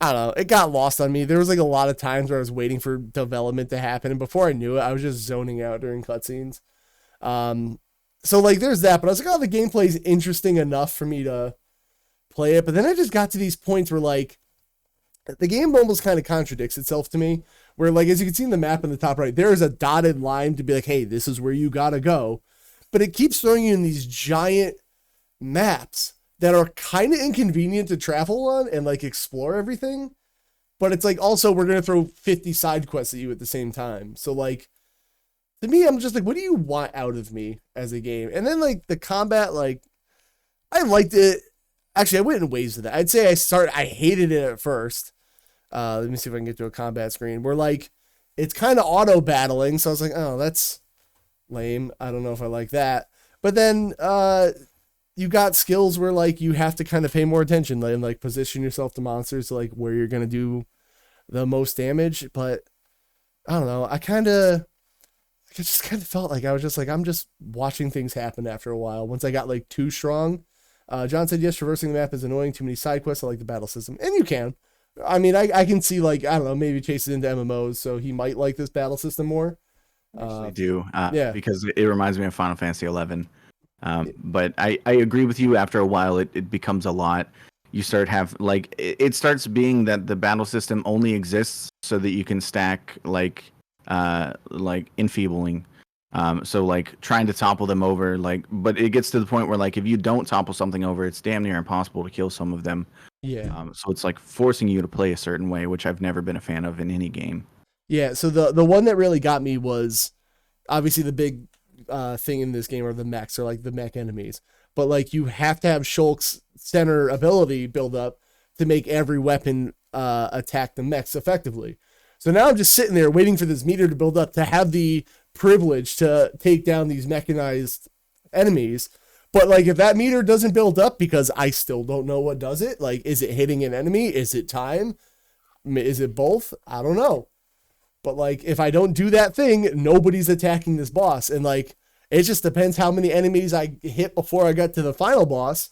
I don't know, it got lost on me. There was like a lot of times where I was waiting for development to happen, and before I knew it, I was just zoning out during cutscenes. So like there's that, but I was like, oh, the gameplay's interesting enough for me to play it. But then I just got to these points where like the game almost kind of contradicts itself to me. Where like as you can see in the map in the top right, there is a dotted line to be like, hey, this is where you gotta go. But it keeps throwing you in these giant maps that are kind of inconvenient to travel on and like explore everything. But it's like also we're gonna throw 50 side quests at you at the same time. So like to me, I'm just like, what do you want out of me as a game? And then like the combat, like I liked it. Actually, I went in waves with it. I'd say I hated it at first. Let me see if I can get to a combat screen where like it's kind of auto battling. So I was like, oh, that's lame. I don't know if I like that. But then you got skills where like you have to kind of pay more attention and like position yourself to monsters to, like where you're gonna do the most damage. But I don't know. I just kind of felt like I was just like I'm just watching things happen after a while. Once I got like too strong. John said yes, traversing the map is annoying. Too many side quests. I like the battle system, and you can. I mean, I can see like I don't know, maybe Chase is into MMOs, so he might like this battle system more. I do, Yeah, because it reminds me of Final Fantasy 11. But I agree with you. After a while, it becomes a lot. You start have like it starts being that the battle system only exists so that you can stack like enfeebling. So like trying to topple them over, like, but it gets to the point where like if you don't topple something over, it's damn near impossible to kill some of them. yeah, So it's like forcing you to play a certain way, which I've never been a fan of in any game. yeah. So the one that really got me was obviously the big thing in this game are the mechs or like the mech enemies, but like you have to have Shulk's center ability build up to make every weapon attack the mechs effectively. So now I'm just sitting there waiting for this meter to build up to have the privilege to take down these mechanized enemies. But like if that meter doesn't build up because I still don't know what does it, like is it hitting an enemy? Is it time? Is it both? I don't know. But like if I don't do that thing, nobody's attacking this boss. And like it just depends how many enemies I hit before I got to the final boss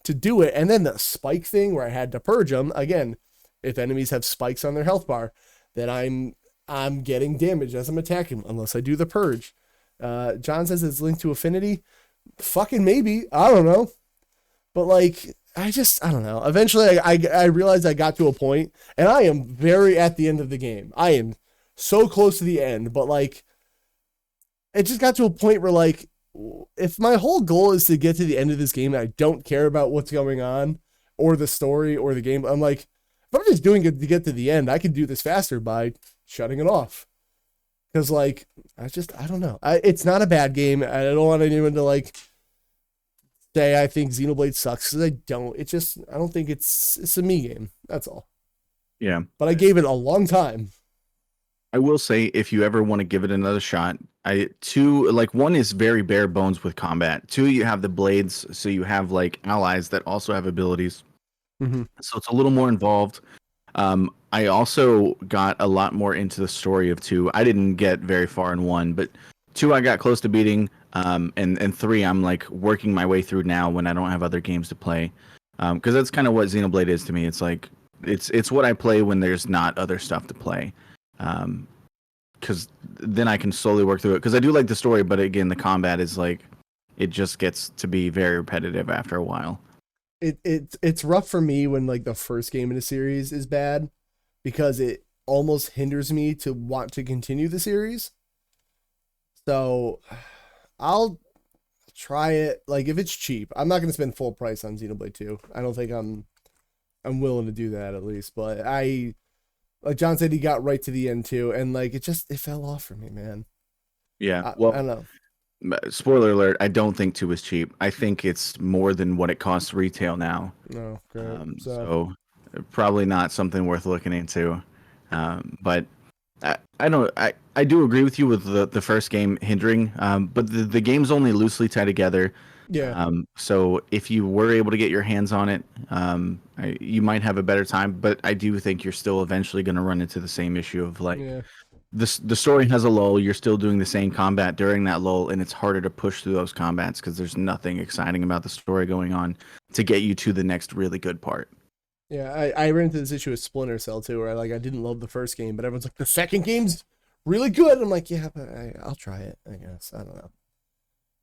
to do it. And then the spike thing where I had to purge them. Again, if enemies have spikes on their health bar, then I'm getting damage as I'm attacking them, unless I do the purge. John says it's linked to affinity. Fucking maybe. I don't know. But like, I don't know. Eventually I realized I got to a point, and I am very at the end of the game. I am so close to the end, but like, it just got to a point where like, if my whole goal is to get to the end of this game and I don't care about what's going on or the story or the game, I'm like, if I'm just doing it to get to the end, I can do this faster by shutting it off. Because like, I don't know. It's not a bad game. I don't want anyone to like say I think Xenoblade sucks, because I don't. I don't think it's a me game. That's all. Yeah. But I gave it a long time. I will say, if you ever want to give it another shot, one is very bare bones with combat. Two, you have the blades, so you have like allies that also have abilities. Mm-hmm. So it's a little more involved. I also got a lot more into the story of two. I didn't get very far in one, but two I got close to beating. And three I'm like working my way through now when I don't have other games to play. Because that's kind of what Xenoblade is to me. It's like it's what I play when there's not other stuff to play. Because then I can slowly work through it. Because I do like the story, but again, the combat is like it just gets to be very repetitive after a while. It's rough for me when like the first game in a series is bad, because it almost hinders me to want to continue the series. So I'll try it. Like if it's cheap, I'm not gonna spend full price on Xenoblade 2. I don't think I'm willing to do that at least. But like John said, he got right to the end too, and like it fell off for me, man. Yeah. I don't know. Spoiler alert, I don't think 2 is cheap. I think it's more than what it costs retail now. No, great. So probably not something worth looking into. But I don't. I do agree with you with the first game hindering, but the game's only loosely tied together. Yeah, So if you were able to get your hands on it, you might have a better time. But I do think you're still eventually going to run into the same issue of like yeah. the story has a lull. You're still doing the same combat during that lull, and it's harder to push through those combats because there's nothing exciting about the story going on to get you to the next really good part. Yeah, I ran into this issue with Splinter Cell too, where I didn't love the first game, but everyone's like the second game's really good. I'm like, yeah, but I'll try it. I guess I don't know.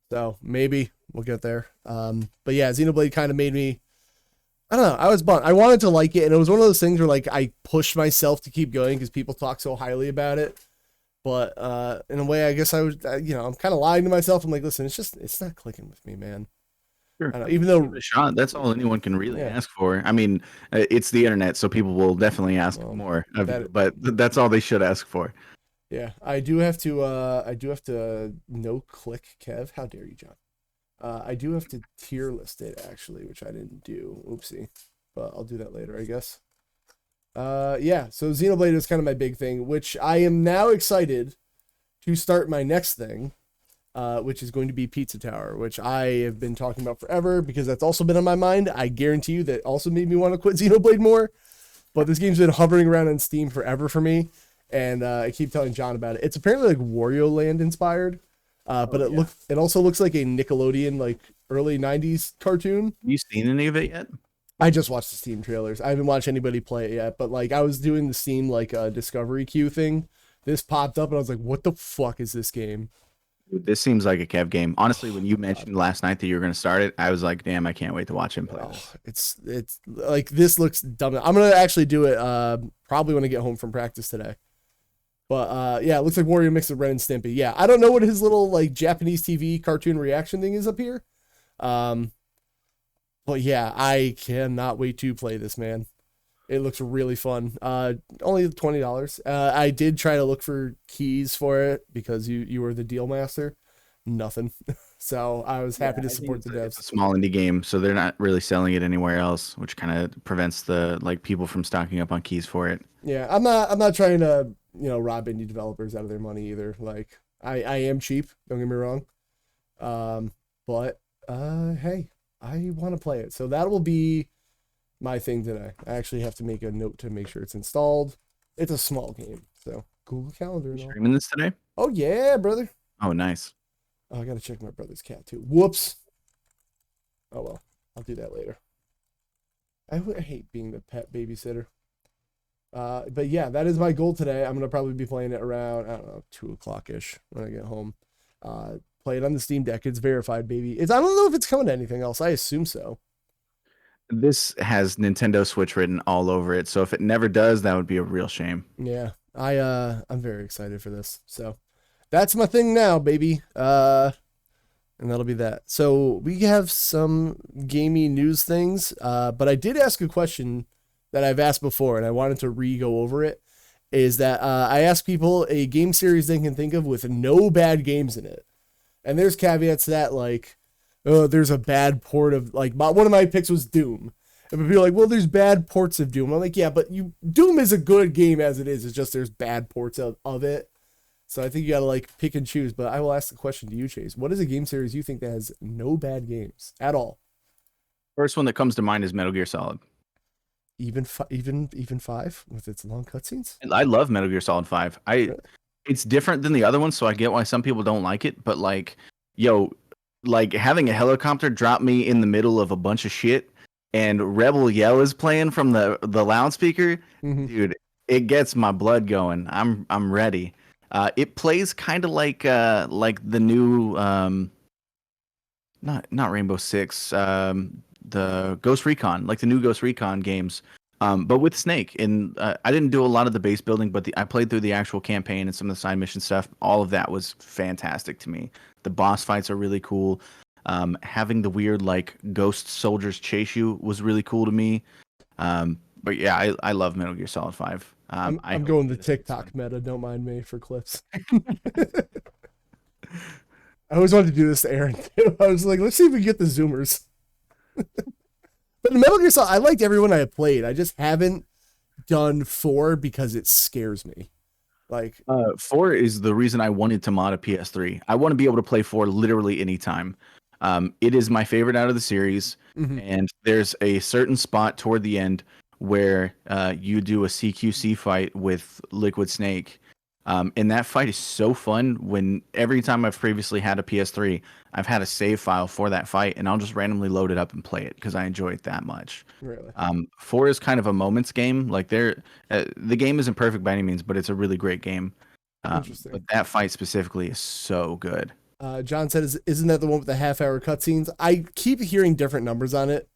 So maybe we'll get there. But yeah, Xenoblade kind of made me. I don't know. I was bummed. I wanted to like it, and it was one of those things where like I pushed myself to keep going because people talk so highly about it. But in a way, I guess I was, I'm kind of lying to myself. I'm like, listen, it's not clicking with me, man. Sure. I don't know, even though Give it a shot. That's all anyone can really Yeah. ask for. I mean, it's the internet, so people will definitely ask Well, more of that- you, but that's all they should ask for. yeah, I do have to no click Kev. How dare you, John? I do have to tier list it actually, which I didn't do. Oopsie. But I'll do that later, I guess. Yeah, so Xenoblade is kind of my big thing, which I am now excited to start my next thing, which is going to be Pizza Tower, which I have been talking about forever because that's also been on my mind. I guarantee you that also made me want to quit Xenoblade more. But this game's been hovering around on Steam forever for me, and I keep telling John about it. It's apparently like Wario Land inspired, but it also looks like a Nickelodeon like early '90s cartoon. Have you seen any of it yet? I just watched the Steam trailers. I haven't watched anybody play it yet, but like I was doing the Steam like discovery queue thing. This popped up and I was like, "What the fuck is this game?" Dude, this seems like a Kev game. Honestly, when you mentioned last night that you were going to start it, I was like, "Damn, I can't wait to watch him play this." It's like this looks dumb. I'm gonna actually do it probably when I get home from practice today. But yeah, it looks like Wario mixed with Ren and Stimpy. Yeah, I don't know what his little like Japanese TV cartoon reaction thing is up here. But yeah, I cannot wait to play this, man. It looks really fun. Only $20. I did try to look for keys for it because you were the deal master. Nothing. So I was happy to support the devs. It's a small indie game, so they're not really selling it anywhere else, which kind of prevents the like people from stocking up on keys for it. Yeah, I'm not trying to rob indie developers out of their money either. Like I am cheap. Don't get me wrong. But hey, I want to play it. So that will be my thing today. I actually have to make a note to make sure it's installed. It's a small game, so Google Calendar. Streaming this today? Oh yeah, brother. Oh, nice. Oh, I gotta check my brother's cat too. Whoops. Oh well, I'll do that later. I hate being the pet babysitter. But yeah, that is my goal today. I'm gonna probably be playing it around, I don't know, 2 o'clock-ish when I get home. Play it on the Steam Deck. It's verified, baby. I don't know if it's coming to anything else. I assume so. This has Nintendo Switch written all over it, so if it never does, that would be a real shame. Yeah, I'm very excited for this. So that's my thing now, baby. And that'll be that. So we have some gamey news things, but I did ask a question that I've asked before, and I wanted to re-go over it. Is that I asked people a game series they can think of with no bad games in it. And there's caveats to that, like, oh, there's a bad port of, like, one of my picks was Doom. And people are like, well, there's bad ports of Doom. I'm like, yeah, but Doom is a good game as it is. It's just there's bad ports of it. So I think you gotta, like, pick and choose. But I will ask the question to you, Chase. What is a game series you think that has no bad games at all? First one that comes to mind is Metal Gear Solid. Even 5 with its long cutscenes? I love Metal Gear Solid 5. It's different than the other ones, so I get why some people don't like it. But like, yo, like having a helicopter drop me in the middle of a bunch of shit, and Rebel Yell is playing from the loudspeaker, dude, it gets my blood going. I'm ready. It plays kind of like the new not Rainbow Six, the Ghost Recon, like the new Ghost Recon games. But with Snake, and I didn't do a lot of the base building, but I played through the actual campaign and some of the side mission stuff. All of that was fantastic to me. The boss fights are really cool. Having the weird like ghost soldiers chase you was really cool to me. But yeah, I love Metal Gear Solid 5. I'm going the TikTok meta. Don't mind me for clips. I always wanted to do this to Aaron too. I was like, let's see if we can get the zoomers. But Metal Gear Solid, I liked everyone I have played. I just haven't done 4 because it scares me. Like, 4 is the reason I wanted to mod a PS3. I want to be able to play 4 literally anytime. It is my favorite out of the series, mhm, and there's a certain spot toward the end where you do a CQC fight with Liquid Snake. And that fight is so fun when every time I've previously had a PS3, I've had a save file for that fight, and I'll just randomly load it up and play it because I enjoy it that much. really 4 is kind of a moments game. Like the game isn't perfect by any means, but it's a really great game. interesting. But that fight specifically is so good. John said, "Isn't that the one with the half-hour cutscenes?" I keep hearing different numbers on it.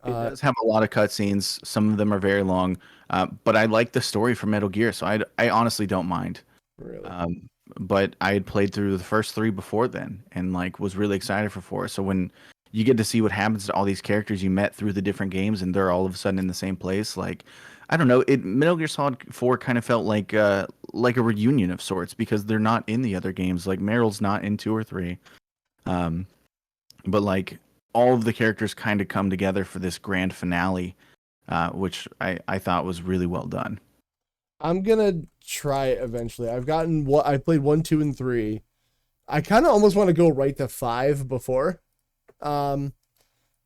It does have a lot of cutscenes. Some of them are very long, but I like the story from Metal Gear, so I honestly don't mind. Really, But I had played through the first 3 before then, and like was really excited for 4. So when you get to see what happens to all these characters you met through the different games, and they're all of a sudden in the same place, like I don't know, it Metal Gear Solid 4 kind of felt like a reunion of sorts because they're not in the other games. Like Meryl's not in 2 or 3, um, but like all of the characters kind of come together for this grand finale, which I thought was really well done. I'm gonna try it eventually. I played 1, 2, and 3. I kind of almost want to go right to 5 before, um,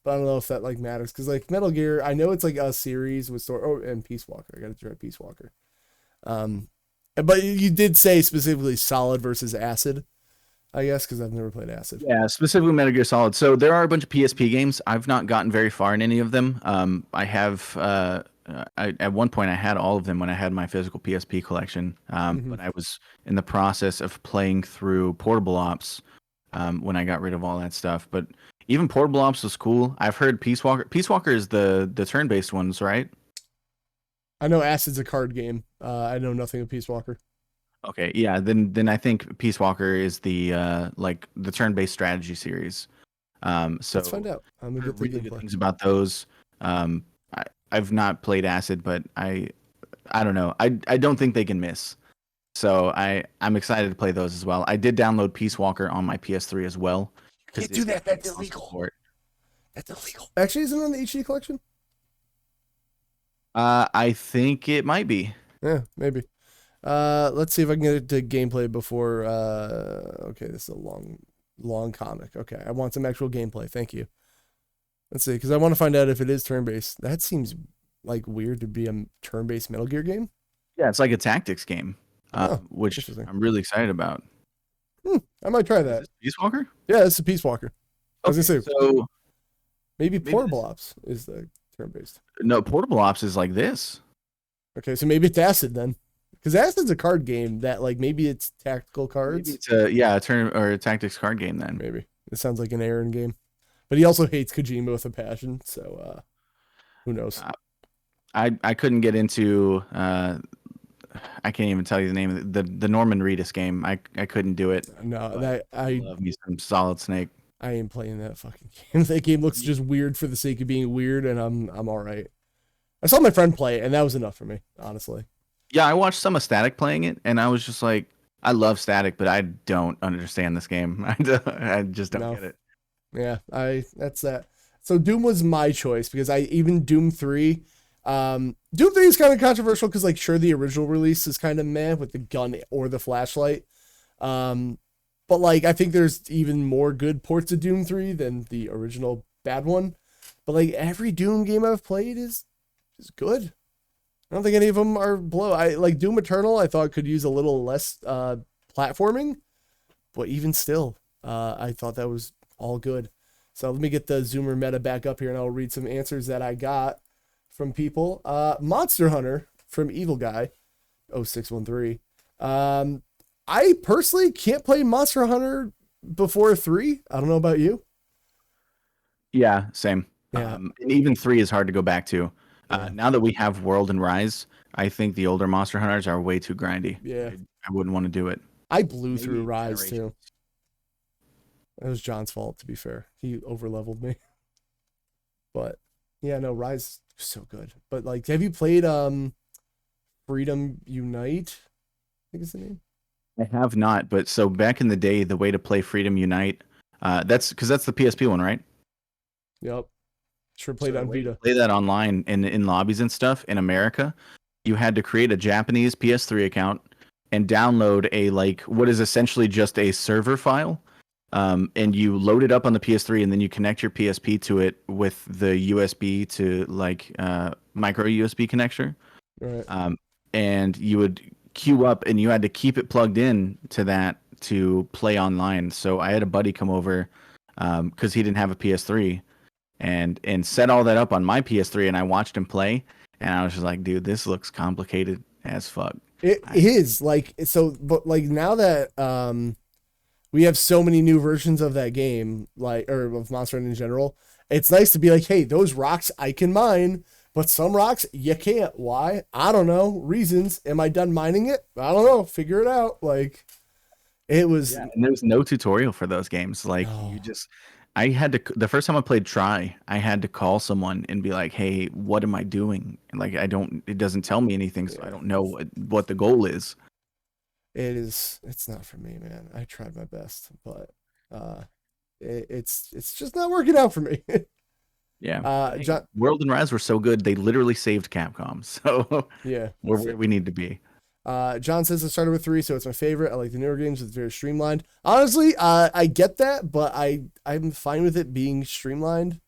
but I don't know if that like matters because like Metal Gear, I know it's like a series with story. Oh, and Peace Walker, I gotta try Peace Walker. Um, but you did say specifically Solid versus Acid, I guess, because I've never played Acid. Yeah, specifically Metal Gear Solid. So there are a bunch of PSP games. I've not gotten very far in any of them. I have at one point I had all of them when I had my physical PSP collection. Mm-hmm. But I was in the process of playing through Portable Ops when I got rid of all that stuff. But even Portable Ops was cool. I've heard Peace Walker. Peace Walker is the turn-based ones, right? I know Acid's a card game. I know nothing of Peace Walker. Okay, yeah. Then I think Peace Walker is the like the turn-based strategy series. Let's find So out. I'm gonna heard get the really good gameplay. things about those. I've not played Acid, but I don't know. I don't think they can miss. So I'm excited to play those as well. I did download Peace Walker on my PS3 as well because Can't do that. That's illegal. That's illegal. Actually, isn't it on the HD collection? I think it might be. Yeah, maybe. Let's see if I can get to gameplay before. Okay, this is a long comic. Okay, I want some actual gameplay. Thank you. Let's see, because I want to find out if it is turn-based. That seems like weird to be a turn-based Metal Gear game. Yeah, it's like a tactics game, which Interesting. I'm really excited about. I might try Is that. this Peace Walker? Yeah, it's a Peace Walker. I was gonna say So maybe maybe Portable Ops is the turn-based. no, Portable Ops is like this. Okay, so maybe it's Acid then, because Acid's a card game that like maybe it's tactical cards. Maybe it's a turn or a tactics card game then. Maybe it sounds like an Aaron game, but he also hates Kojima with a passion. So who knows? I couldn't get into I can't even tell you the name of the Norman Reedus game. I couldn't do it. No, But that I love me some Solid Snake. I ain't playing that fucking game. That game looks just weird for the sake of being weird, and I'm all right. I saw my friend play it, and that was enough for me, honestly. Yeah, I watched some of Static playing it, and I was just like, I love Static, but I don't understand this game. I just don't No. get it. Yeah, that's that. So Doom was my choice because I even Doom 3. Doom 3 is kind of controversial because like sure the original release is kind of meh with the gun or the flashlight. But like I think there's even more good ports of Doom 3 than the original bad one. But like every Doom game I've played is good. I don't think any of them are below. I like Doom Eternal. I thought could use a little less platforming, but even still, I thought that was all good. So let me get the Zoomer meta back up here, and I'll read some answers that I got from people. Monster Hunter from Evil Guy 0613. I personally can't play Monster Hunter before 3. I don't know about you. Yeah, same. Yeah. And even 3 is hard to go back to. Yeah. Now that we have World and Rise, I think the older Monster Hunters are way too grindy. Yeah. I wouldn't want to do it. I blew Maybe through Rise Generations. too. That was John's fault, to be fair. He overleveled me. But yeah, no, Rise is so good. But like, have you played Freedom Unite? I think it's the name. I have not, but so back in the day, the way to play Freedom Unite, that's because that's the PSP one, right? Yep. Sure played So on the way to Vita. play that online in lobbies and stuff in America, you had to create a Japanese PS3 account, and download a like what is essentially just a server file. And you load it up on the PS3, and then you connect your PSP to it with the USB to like micro USB connector. Right. And you would queue up, and you had to keep it plugged in to that to play online. So I had a buddy come over because he didn't have a PS3, and set all that up on my PS3, and I watched him play, and I was just like, dude, this looks complicated as fuck. It is like so, but like now that we have so many new versions of that game, like or of Monster Hunter in general, it's nice to be like, hey, those rocks I can mine, but some rocks you can't. Why? I don't know. Reasons. Am I done mining it? I don't know. Figure it out. Like it was. Yeah, and there's no tutorial for those games. Like you just, I had to the first time I played Try, I had to call someone and be like, "Hey, what am I doing?" And like it doesn't tell me anything, so I don't know what the goal is. It's not for me, man. I tried my best, but it's just not working out for me. Yeah. John, World and Raz were so good, they literally saved Capcom. So yeah. we're where we need to be. John says I started with 3, so it's my favorite. I like the newer games; it's very streamlined. Honestly, I get that, but I'm fine with it being streamlined.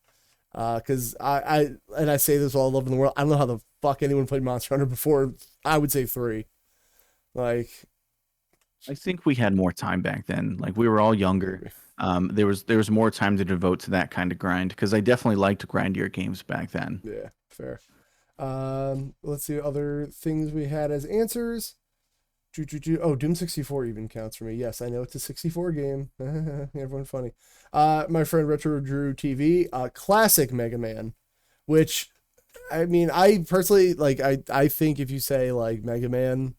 Because I say this all I love in the world. I don't know how the fuck anyone played Monster Hunter before. I would say 3. Like, I think we had more time back then. Like we were all younger. There was more time to devote to that kind of grind because I definitely liked grindier games back then. Yeah, fair. Let's see other things we had as answers. Oh, Doom 64 even counts for me. Yes, I know it's a 64 game. Everyone funny. My friend Retro Drew TV, classic Mega Man, which I mean, I personally like. I think if you say like Mega Man,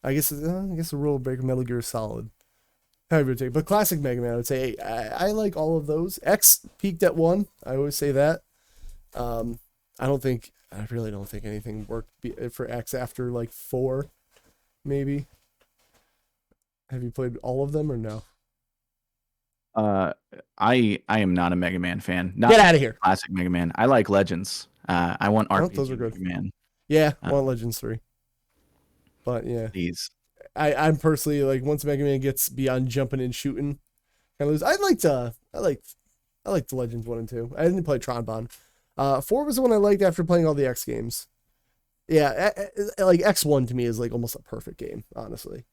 I guess the rule breaker Metal Gear Solid. However you take, but classic Mega Man, I would say I like all of those. X peaked at 1. I always say that. I really don't think anything worked for X after like 4, maybe. Have you played all of them or no? I am not a Mega Man fan. Not Get out of here. Classic Mega Man. I like Legends. I want RPG Those are good. Mega Man. Yeah, I want Legends 3. But yeah. These. I'm personally like once Mega Man gets beyond jumping and shooting, I lose. I liked the Legends 1 and 2. I didn't play Tron Bond. 4 was the one I liked after playing all the X games. Yeah, like X1 to me is like almost a perfect game, honestly.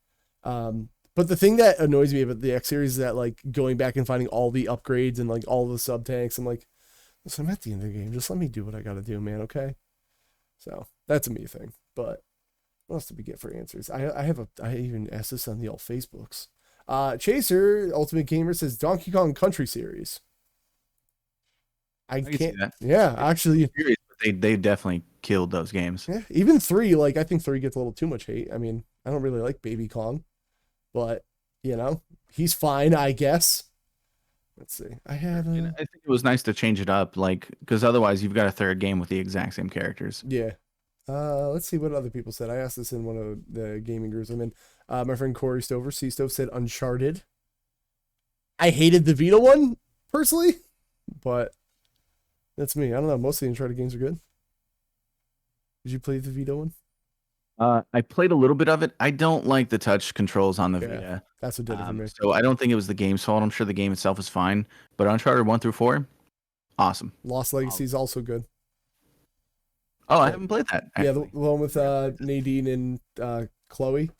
But the thing that annoys me about the X series is that like going back and finding all the upgrades and like all the sub tanks, I'm like, listen, I'm at the end of the game. Just let me do what I gotta do, man. Okay. So that's a me thing. But what else did we get for answers? I even asked this on the old Facebooks. Chaser Ultimate Gamer says Donkey Kong Country series. I can can't. see that. Yeah, actually, they definitely killed those games. yeah. Even 3, like I think 3 gets a little too much hate. I mean, I don't really like Baby Kong, but you know, he's fine, I guess. Let's see. I think it was nice to change it up, like because otherwise you've got a third game with the exact same characters. Yeah. Let's see what other people said. I asked this in one of the gaming groups I'm in. My friend Corey Stover, C-Stove, said Uncharted. I hated the Vita one, personally, but that's me. I don't know. Most of the Uncharted games are good. Did you play the Vita one? I played a little bit of it. I don't like the touch controls on the Vita. That's what did it for me. So I don't think it was the game's fault. I'm sure the game itself is fine. But Uncharted 1 through 4, awesome. Lost Legacy is also good. Oh, I haven't played that. Yeah, the one with Nadine and Chloe.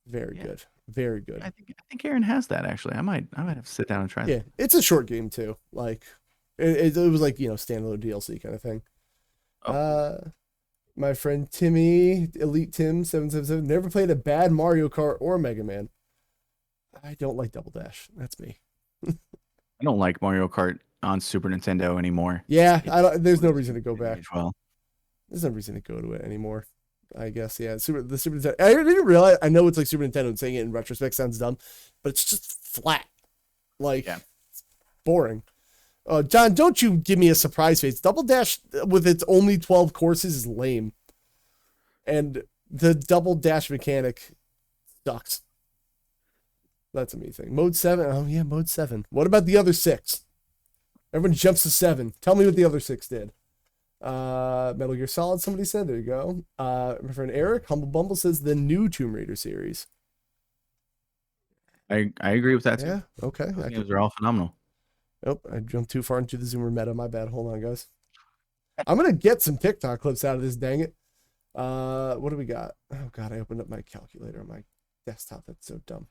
Very good. Very good. I think Aaron has that actually. I might have to sit down and try that. Yeah, it's a short game too. Like it was like, you know, standalone DLC kind of thing. My friend Timmy, Elite Tim 777, never played a bad Mario Kart or Mega Man. I don't like Double Dash. That's me. I don't like Mario Kart on Super Nintendo anymore. Yeah, there's no reason to go back. Well, there's no reason to go to it anymore. I guess, yeah. The Super Nintendo. I didn't realize. I know it's like Super Nintendo, and saying it in retrospect sounds dumb, but it's just flat. Like, it's boring. John, don't you give me a surprise face. Double Dash with its only 12 courses is lame. And the Double Dash mechanic sucks. That's a me thing. Mode 7. Oh, yeah, Mode 7. What about the other 6? Everyone jumps to 7. Tell me what the other 6 did. Metal Gear Solid, somebody said. There you go. My friend Eric, Humble Bumble says the new Tomb Raider series. I agree with that too. Yeah, okay. Those games are all phenomenal. Oh, I jumped too far into the Zoomer meta. My bad. Hold on, guys. I'm gonna get some TikTok clips out of this. Dang it. What do we got? Oh God, I opened up my calculator on my desktop. That's so dumb.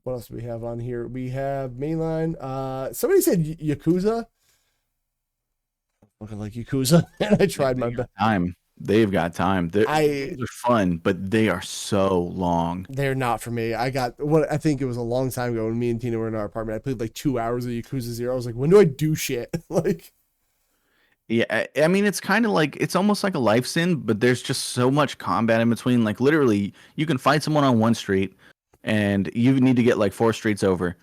What else do we have on here? We have mainline. Somebody said Yakuza. Looking like Yakuza, and I tried my best. They've got time. They're fun, but they are so long. They're not for me. I got what I think it was a long time ago when me and Tina were in our apartment. I played like 2 hours of Yakuza 0. I was like, when do I do shit? Like, yeah, I mean, it's kind of like it's almost like a life sin, but there's just so much combat in between. Like, literally, you can fight someone on one street, and you need to get like 4 streets over.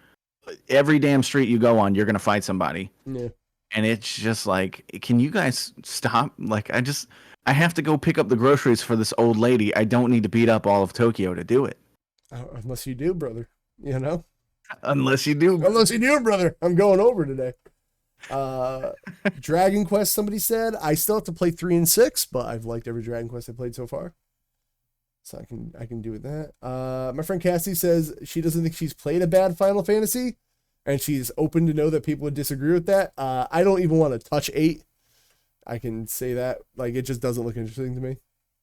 Every damn street you go on, you're gonna fight somebody. yeah. And it's just like, can you guys stop? Like, I have to go pick up the groceries for this old lady. I don't need to beat up all of Tokyo to do it. Unless you do, brother. You know? Unless you do. Unless you do, brother. I'm going over today. Dragon Quest, somebody said. I still have to play 3 and 6, but I've liked every Dragon Quest I played so far. So I can do with that. My friend Cassie says she doesn't think she's played a bad Final Fantasy, and she's open to know that people would disagree with that. I don't even want to touch 8. I can say that. Like, it just doesn't look interesting to me.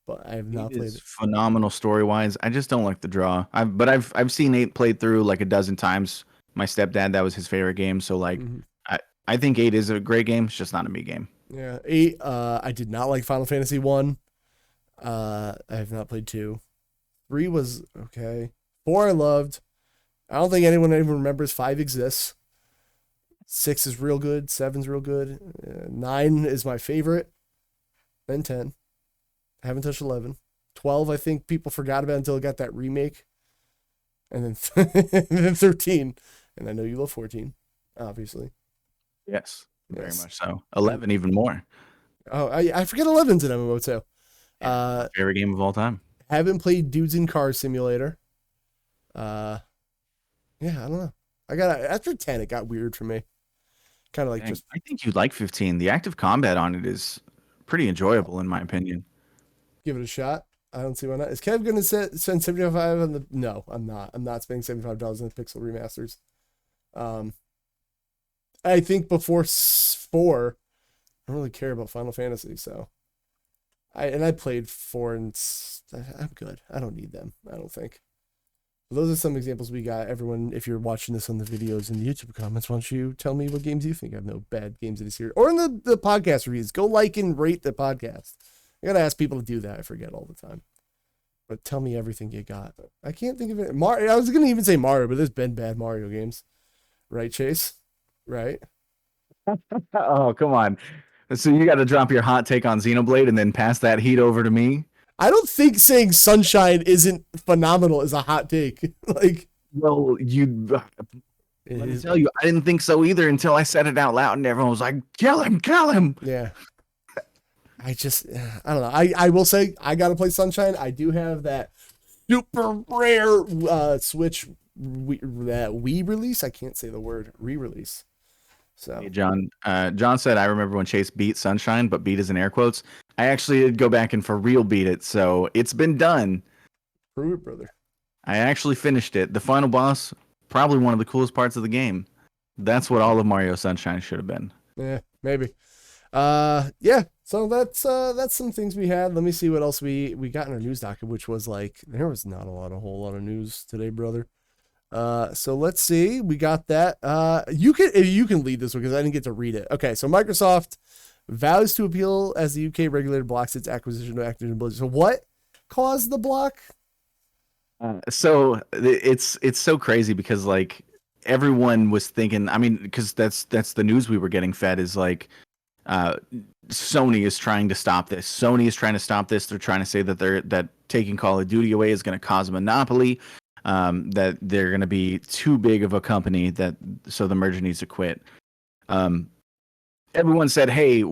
But I have not played it. Phenomenal story wise. I just don't like the draw. I've seen 8 played through like a dozen times. My stepdad, that was his favorite game. So like I think 8 is a great game. It's just not a me game. Yeah. 8, I did not like Final Fantasy 1. I have not played 2. 3 was okay. 4 I loved. I don't think anyone even remembers 5 exists. 6 is real good. 7's real good. 9 is my favorite. Then 10. I haven't touched 11. 12, I think people forgot about until it got that remake. And then, and then 13. And I know you love 14, obviously. Yes, very much so. 11 even more. Oh, I forget 11's an MMO too. Favorite game of all time. Haven't played Dudes in Cars Simulator. Yeah, I don't know. After 10, it got weird for me. Kind of like I think you'd like 15. The active combat on it is pretty enjoyable, in my opinion. Give it a shot. I don't see why not. Is Kev going to spend $75 on the? No, I'm not. I'm not spending $75 on the Pixel remasters. I think before 4, I don't really care about Final Fantasy, so I played 4 and I'm good. I don't need them. I don't think. Those are some examples we got. Everyone, if you're watching this on the videos and the YouTube comments, why don't you tell me what games you think? I have no bad games in this series. Or in the podcast reviews. Go like and rate the podcast. I gotta ask people to do that. I forget all the time. But tell me everything you got. I can't think of it. I was gonna even say Mario, but there's been bad Mario games. Right, Chase? Right? Oh, come on. So you got to drop your hot take on Xenoblade and then pass that heat over to me? I don't think saying Sunshine isn't phenomenal is a hot take. Like, well, let me tell you, I didn't think so either until I said it out loud and everyone was like, kill him. Yeah. I don't know. I will say I got to play Sunshine. I do have that super rare Switch that Wii release. I can't say the word re-release. So hey, John said, I remember when Chase beat Sunshine, but beat is in air quotes. I actually did go back and for real beat it, so it's been done. Prove it, brother. I actually finished it. The final boss, probably one of the coolest parts of the game. That's what all of Mario Sunshine should have been. Yeah, maybe. Yeah. So that's some things we had. Let me see what else we got in our news docket, which was like there was not a whole lot of news today, brother. So let's see. We got that. You can lead this one because I didn't get to read it. Okay, so Microsoft vows to appeal as the UK regulator blocks its acquisition of Activision Blizzard. So what caused the block? So it's so crazy because like everyone was thinking. I mean, because that's the news we were getting fed is like. Sony is trying to stop this. Sony is trying to stop this. They're trying to say that taking Call of Duty away is going to cause a monopoly. That they're going to be too big of a company so the merger needs to quit. Everyone said, "Hey,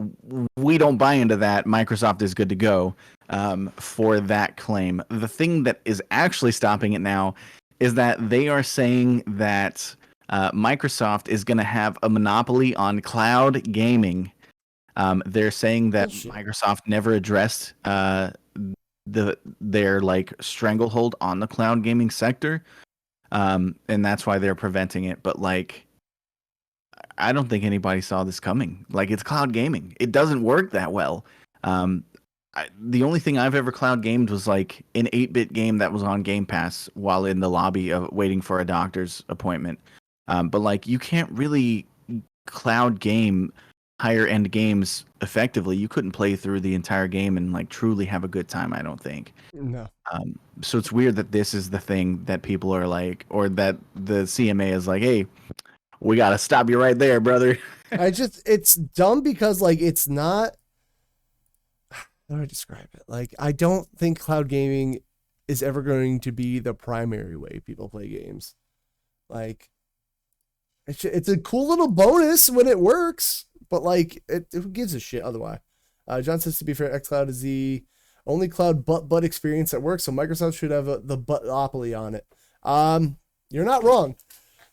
we don't buy into that. Microsoft is good to go." For that claim, the thing that is actually stopping it now is that they are saying that Microsoft is going to have a monopoly on cloud gaming. They're saying that Bullshit. Microsoft never addressed their like stranglehold on the cloud gaming sector, and that's why they're preventing it. But like, I don't think anybody saw this coming. Like, it's cloud gaming. It doesn't work that well. The only thing I've ever cloud gamed was like an 8-bit game that was on Game Pass while in the lobby of waiting for a doctor's appointment. But like, you can't really cloud game higher end games effectively. You couldn't play through the entire game and like truly have a good time, I don't think. No. So it's weird that this is the thing that people are like, or that the CMA is like, hey, we got to stop you right there, brother. It's dumb because like, it's not, how do I describe it? Like, I don't think cloud gaming is ever going to be the primary way people play games. Like, it's a cool little bonus when it works, but like, who gives a shit otherwise? John says, to be fair, xCloud is the only cloud butt experience that works, so Microsoft should have the butt-opoly on it. You're not wrong.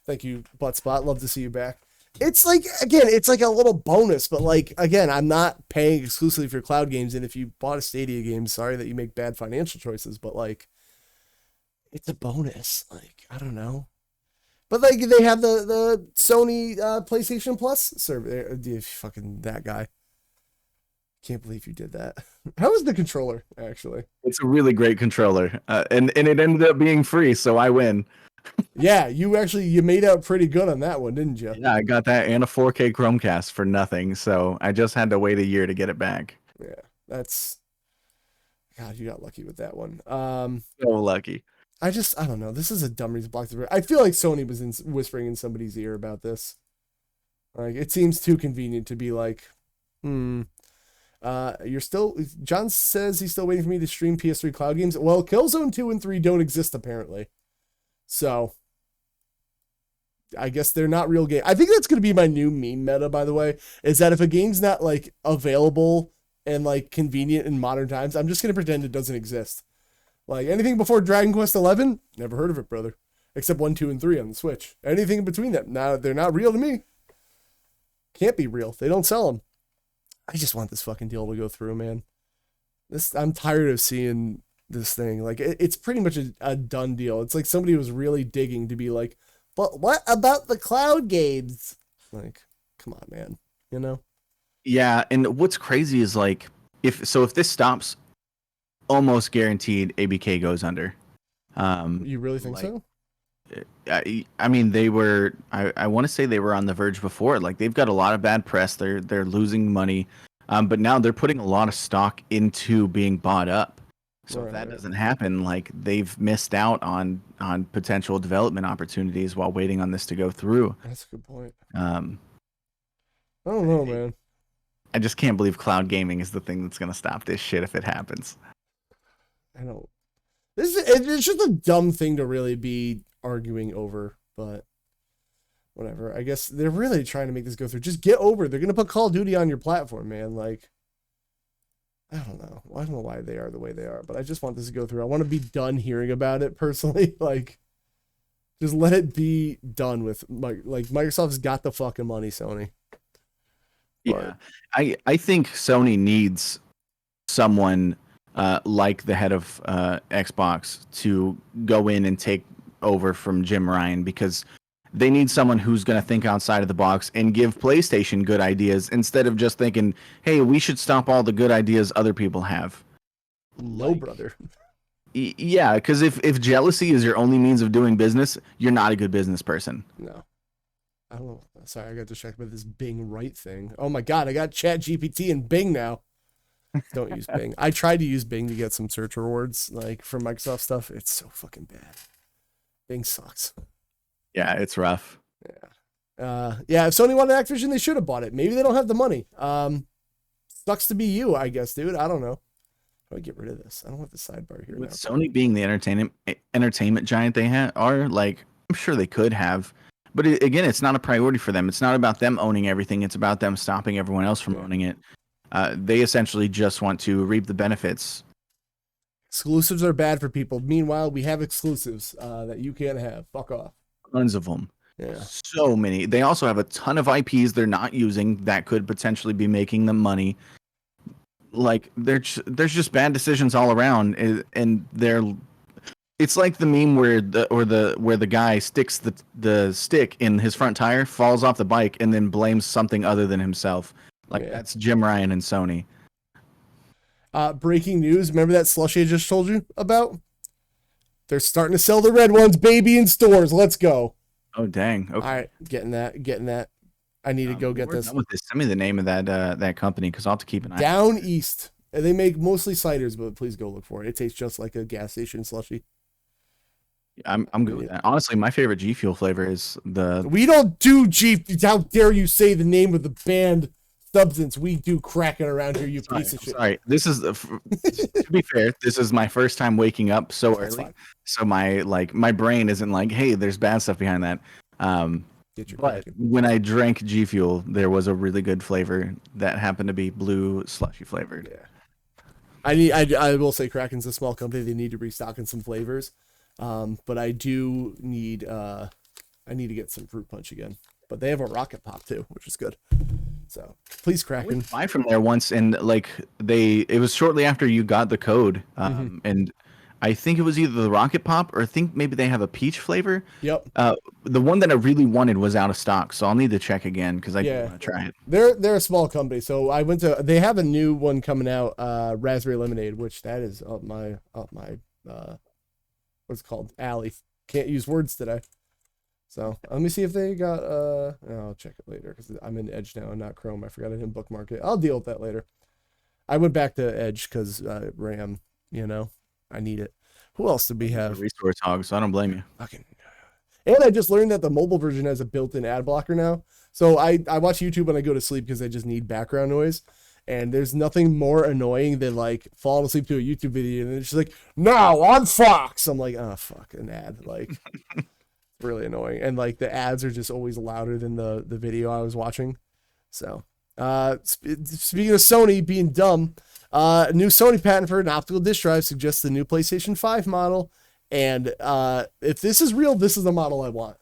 Thank you, Buttspot. Love to see you back. It's like, again, it's like a little bonus, but like, again, I'm not paying exclusively for cloud games. And if you bought a Stadia game, sorry that you make bad financial choices, but like, it's a bonus. Like, I don't know. But like, they have the Sony PlayStation Plus server. Fucking that guy. Can't believe you did that. How was the controller, actually? It's a really great controller. And it ended up being free, so I win. Yeah, you made out pretty good on that one, didn't you? Yeah, I got that and a 4K Chromecast for nothing, so I just had to wait a year to get it back. Yeah, that's, God, you got lucky with that one. So lucky. I don't know. This is a dumb reason to block the. I feel like Sony was whispering in somebody's ear about this. Like, it seems too convenient to be like, you're still. John says he's still waiting for me to stream PS3 cloud games. Well, Killzone 2 and 3 don't exist apparently. So, I guess they're not real game. I think that's going to be my new meme meta, by the way, is that if a game's not like available and like convenient in modern times, I'm just going to pretend it doesn't exist. Like, anything before Dragon Quest 11, never heard of it, brother. Except 1, 2, and 3 on the Switch. Anything in between that, now they're not real to me. Can't be real. They don't sell them. I just want this fucking deal to go through, man. I'm tired of seeing this thing. Like, it's pretty much a done deal. It's like somebody was really digging to be like, but what about the cloud games? Like, come on, man. You know? Yeah, and what's crazy is like, if this stops, almost guaranteed ABK goes under. You really think so? I mean, they were. I want to say they were on the verge before. Like, they've got a lot of bad press. They're losing money, but now they're putting a lot of stock into being bought up. So if that doesn't happen, like, they've missed out on potential development opportunities while waiting on this to go through. That's a good point. I don't know, man. I just can't believe cloud gaming is the thing that's going to stop this shit if it happens. I don't. It's just a dumb thing to really be arguing over, but whatever. I guess they're really trying to make this go through. Just get over it. They're going to put Call of Duty on your platform, man. Like, I don't know. I don't know why they are the way they are, but I just want this to go through. I want to be done hearing about it personally. Like, just let it be done with. Like, Microsoft's got the fucking money, Sony. Yeah, I think Sony needs someone like the head of Xbox to go in and take over from Jim Ryan, because they need someone who's going to think outside of the box and give PlayStation good ideas instead of just thinking, hey, we should stop all the good ideas other people have. No, brother. Yeah, because if jealousy is your only means of doing business, you're not a good business person. No. I don't know. Sorry, I got distracted by this Bing right thing. Oh my God, I got Chat GPT and Bing now. Don't use Bing. I tried to use Bing to get some search rewards, like, for Microsoft stuff. It's so fucking bad. Bing sucks. Yeah, it's rough. Yeah, if Sony wanted Activision, they should have bought it. Maybe they don't have the money. Sucks to be you, I guess, dude. I don't know. How do I get rid of this? I don't want the sidebar here. With now. Sony being the entertainment giant they are, like, I'm sure they could have. But again, it's not a priority for them. It's not about them owning everything. It's about them stopping everyone else from owning it. They essentially just want to reap the benefits. Exclusives are bad for people. Meanwhile, we have exclusives that you can't have. Fuck off. Tons of them. Yeah. So many. They also have a ton of IPs they're not using that could potentially be making them money. Like there's just bad decisions all around, and it's like the meme where the guy sticks the stick in his front tire, falls off the bike, and then blames something other than himself. Like that's Jim Ryan and Sony. Breaking news. Remember that slushie I just told you about? They're starting to sell the red ones, baby, in stores. Let's go. Oh, dang. Okay. All right. Getting that. I need to go get this. With this. Send me the name of that company because I'll have to keep an eye. Down East. And they make mostly ciders, but please go look for it. It tastes just like a gas station slushie. I'm good with that. Honestly, my favorite G Fuel flavor is the. We don't do G. How dare you say the name of the banned substance? We do Kraken around here, you piece of shit. Sorry, this is to be fair. This is my first time waking up so early, so my brain isn't like, hey, there's bad stuff behind that. But when I drank G Fuel, there was a really good flavor that happened to be blue slushy flavored. Yeah. I will say Kraken's a small company. They need to restock in some flavors. But I do need I need to get some fruit punch again. But they have a rocket pop too, which is good. So please, Kraken. I went by from there once, and it was shortly after you got the code, and I think it was either the rocket pop or I think maybe they have a peach flavor. Yep. The one that I really wanted was out of stock, so I'll need to check again because I do want to try it. They're a small company, so I went to. They have a new one coming out, raspberry lemonade, which that is up my what's it called? Alley. Can't use words today. So let me see if they got I'll check it later because I'm in Edge now and not Chrome. I forgot I didn't bookmark it. I'll deal with that later. I went back to Edge because RAM, I need it. Who else did we have? Resource hog, so I don't blame you. And I just learned that the mobile version has a built-in ad blocker now. So I watch YouTube when I go to sleep because I just need background noise. And there's nothing more annoying than falling asleep to a YouTube video and it's just like, now on Fox. I'm like, oh fuck, an ad. Really annoying. And the ads are just always louder than the video I was watching. So speaking of Sony being dumb, a new Sony patent for an optical disk drive suggests the new PlayStation 5 model. And if this is real, this is the model I want.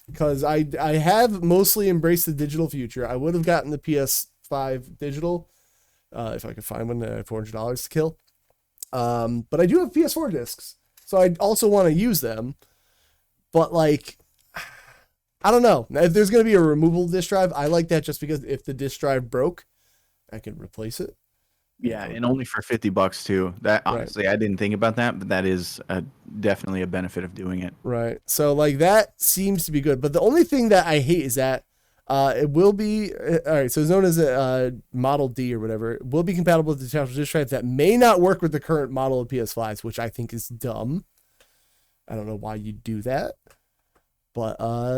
Because I have mostly embraced the digital future. I would have gotten the PS5 digital if I could find one at $400 to kill. But I do have PS4 discs. So I also want to use them. But I don't know. If there's going to be a removable disk drive, I like that just because if the disk drive broke, I can replace it. Yeah, and only for $50 too. That honestly, right. I didn't think about that, but that is definitely a benefit of doing it. Right. So that seems to be good. But the only thing that I hate is that it will be all right. So it's known as a Model D or whatever. It will be compatible with the detachable disk drive that may not work with the current model of PS5s, which I think is dumb. I don't know why you do that. But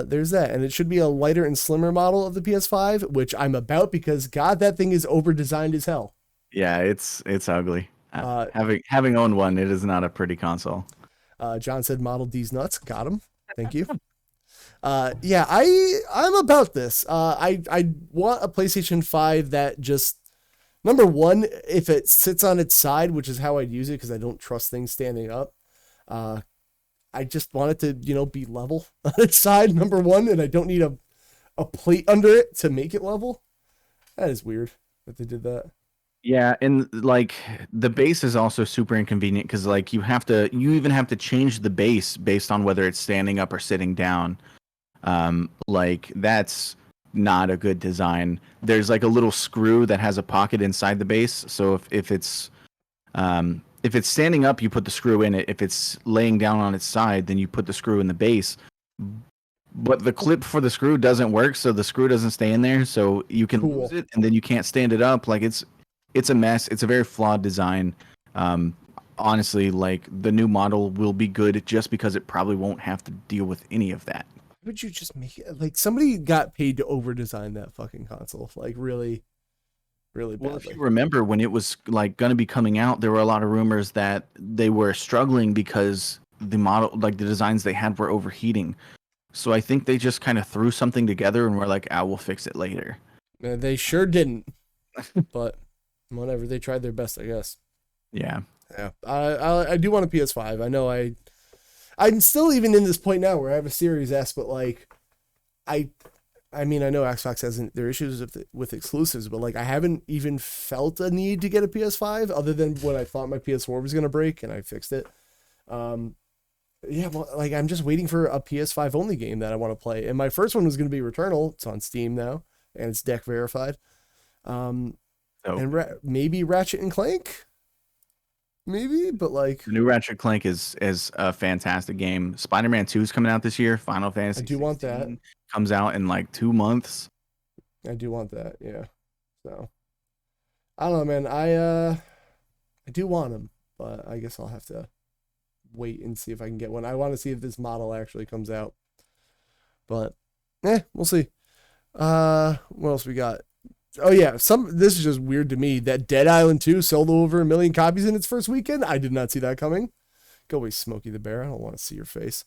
there's that. And it should be a lighter and slimmer model of the PS5, which I'm about because, God, that thing is over-designed as hell. Yeah, it's ugly. Having owned one, it is not a pretty console. John said Model D's nuts. Got him. Thank you. Yeah, I'm about this. I want a PlayStation 5 that just, number one, if it sits on its side, which is how I'd use it because I don't trust things standing up. I just want it to, be level on its side, number one, and I don't need a plate under it to make it level. That is weird that they did that. Yeah, and the base is also super inconvenient because you even have to change the base based on whether it's standing up or sitting down. That's not a good design. There's a little screw that has a pocket inside the base, so if it's standing up, you put the screw in it. If it's laying down on its side, then you put the screw in the base. But the clip for the screw doesn't work, so the screw doesn't stay in there, so you can lose it, and then you can't stand it up. It's a mess. It's a very flawed design. Honestly, the new model will be good just because it probably won't have to deal with any of that. Would you just make it somebody got paid to over-design that fucking console? Really, really badly. Well, if you remember when it was going to be coming out, there were a lot of rumors that they were struggling because the model, the designs they had were overheating. So I think they just kind of threw something together and were like, we'll fix it later. They sure didn't. But whatever, they tried their best, I guess. Yeah. Yeah. I do want a PS5. I know I'm still even in this point now where I have a Series S, but I mean, I know Xbox has their issues with exclusives, but like I haven't even felt a need to get a PS5 other than when I thought my PS4 was gonna break and I fixed it. Yeah, well, like I'm just waiting for a PS5 only game that I want to play, and my first one was gonna be Returnal. It's on Steam now, and it's deck verified. And maybe Ratchet and Clank, maybe, but like the new Ratchet Clank is a fantastic game. Spider-Man 2 is coming out this year. Final Fantasy I do want that. comes out in like 2 months. I do want that, yeah. So I don't know, man. I do want them, but I guess I'll have to wait and see if I can get one. I want to see if this model actually comes out, but we'll see. What else we got? Oh yeah, this is just weird to me that Dead Island 2 sold over 1 million copies in its first weekend. I did not see that coming. Go away, Smokey the Bear. I don't want to see your face.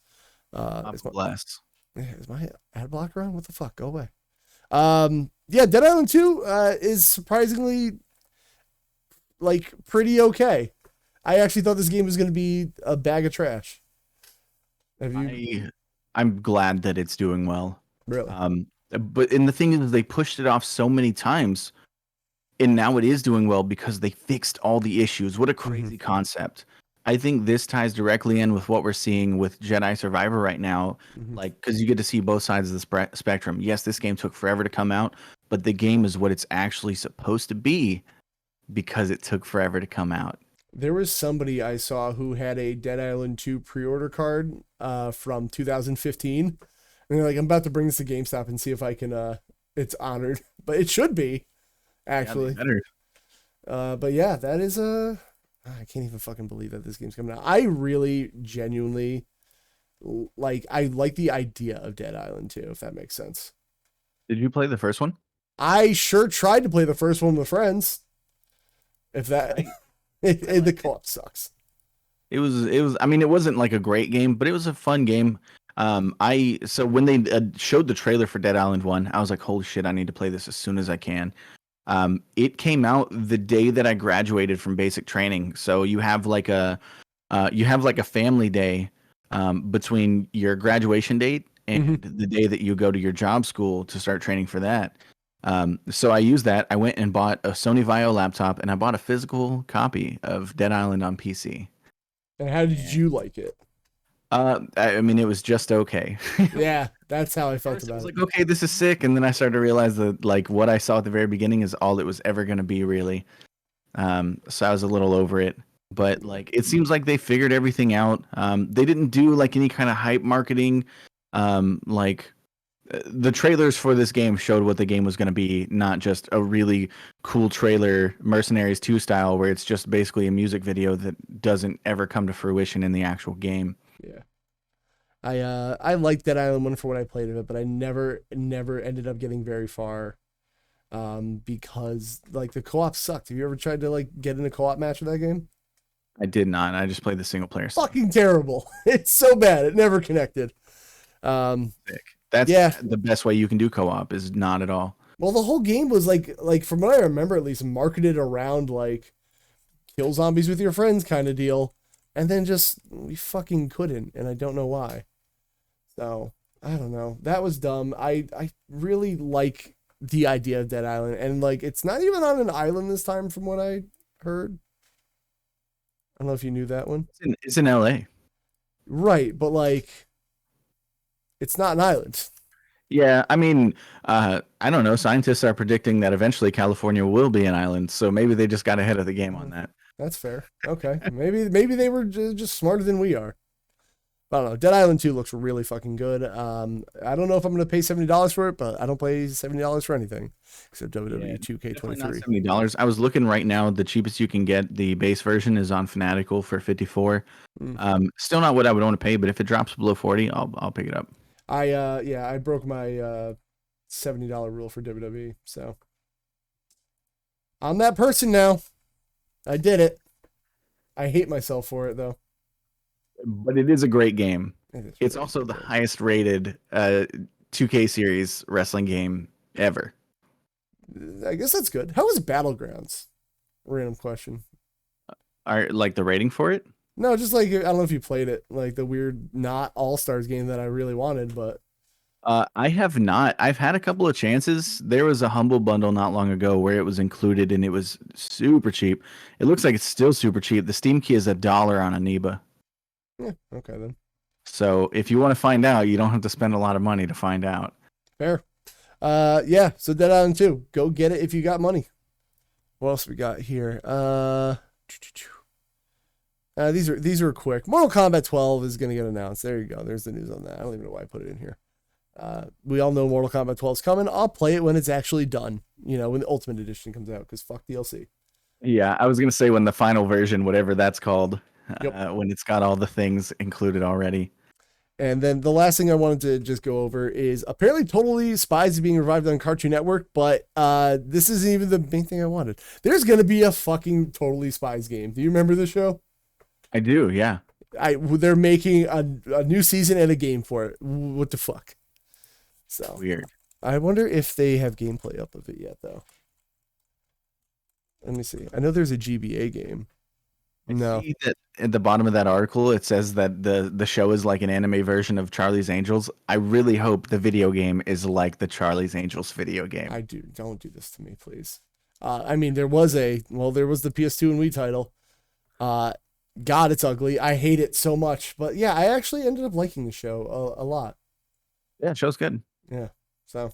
Blessed. Is my ad blocker on? What the fuck? Go away. Yeah, Dead Island 2 is surprisingly like pretty okay. I actually thought this game was going to be a bag of trash. I'm glad that it's doing well. Really? But the thing is, they pushed it off so many times, and now it is doing well because they fixed all the issues. What a crazy concept! I think this ties directly in with what we're seeing with Jedi Survivor right now, like because you get to see both sides of the spectrum. Yes, this game took forever to come out, but the game is what it's actually supposed to be because it took forever to come out. There was somebody I saw who had a Dead Island 2 pre-order card from 2015. And they're like, I'm about to bring this to GameStop and see if I can, it's honored. But it should be, actually. Yeah, but yeah, that is I can't even fucking believe that this game's coming out. I really, genuinely, I like the idea of Dead Island 2, if that makes sense. Did you play the first one? I sure tried to play the first one with friends. If that, the co-op sucks. It was, I mean, it wasn't like a great game, but it was a fun game. So when they showed the trailer for Dead Island 1, I was like, holy shit, I need to play this as soon as I can. It came out the day that I graduated from basic training. So you have like a family day between your graduation date and the day that you go to your job school to start training for that. So I used that. I went and bought a Sony Vaio laptop, and I bought a physical copy of Dead Island on PC. And how did you like it? I mean, it was just okay. Yeah, that's how I felt about it. I was like, okay, this is sick, and then I started to realize that like what I saw at the very beginning is all it was ever going to be, really. So I was a little over it, but like it seems like they figured everything out. They didn't do like any kind of hype marketing. The trailers for this game showed what the game was going to be, not just a really cool trailer, Mercenaries 2 style, where it's just basically a music video that doesn't ever come to fruition in the actual game. Yeah. I liked Dead Island 1 for what I played of it, but I never ended up getting very far. Because like the co-op sucked. Have you ever tried to like get in a co-op match with that game? I did not. I just played the single player. Fucking terrible. It's so bad. It never connected. That's the best way you can do co-op is not at all. Well, the whole game was like from what I remember at least, marketed around like kill zombies with your friends kind of deal. And then just we fucking couldn't, and I don't know why. So I don't know. That was dumb. I really like the idea of Dead Island, and like it's not even on an island this time, from what I heard. I don't know if you knew that one. It's in LA. Right, but like it's not an island. Yeah, I mean, I don't know. Scientists are predicting that eventually California will be an island, so maybe they just got ahead of the game on that. That's fair. Okay, maybe they were just smarter than we are. I don't know. Dead Island 2 looks really fucking good. I don't know if I'm gonna pay $70 for it, but I don't pay $70 for anything except WWE 2K23. $70. I was looking right now. The cheapest you can get the base version is on Fanatical for $54. Still not what I would want to pay, but if it drops below $40, I'll pick it up. I broke my $70 rule for WWE, so I'm that person now. I did it. I hate myself for it though. But it is a great game. It's also the highest rated 2K series wrestling game ever. I guess that's good. How is Battlegrounds? Random question. Are like the rating for it? No, just like I don't know if you played it, like the weird not All-Stars game that I really wanted, but I have not. I've had a couple of chances. There was a Humble bundle not long ago where it was included and it was super cheap. It looks like it's still super cheap. The Steam key is $1 on Aniba. Yeah, okay then. So if you want to find out, you don't have to spend a lot of money to find out. Fair. Yeah, so Dead Island 2. Go get it if you got money. What else we got here? These are quick. Mortal Kombat 12 is gonna get announced. There you go. There's the news on that. I don't even know why I put it in here. We all know Mortal Kombat 12 is coming. I'll play it when it's actually done. You know, when the Ultimate Edition comes out, because fuck DLC. Yeah, I was gonna say when the final version, whatever that's called, Yep. when it's got all the things included already. And then the last thing I wanted to just go over is apparently Totally Spies is being revived on Cartoon Network, but this isn't even the main thing I wanted. There's gonna be a fucking Totally Spies game. Do you remember the show? I do, yeah. They're making a new season and a game for it. What the fuck? So Weird. I wonder if they have gameplay up of it yet, though. Let me see. I know there's a GBA game. No. See that at the bottom of that article, it says that the show is like an anime version of Charlie's Angels. I really hope the video game is like the Charlie's Angels video game. Don't do this to me, please. I mean, there was the PS2 and Wii title. God, it's ugly. I hate it so much. But yeah, I actually ended up liking the show a lot. Yeah, show's good. Yeah. So,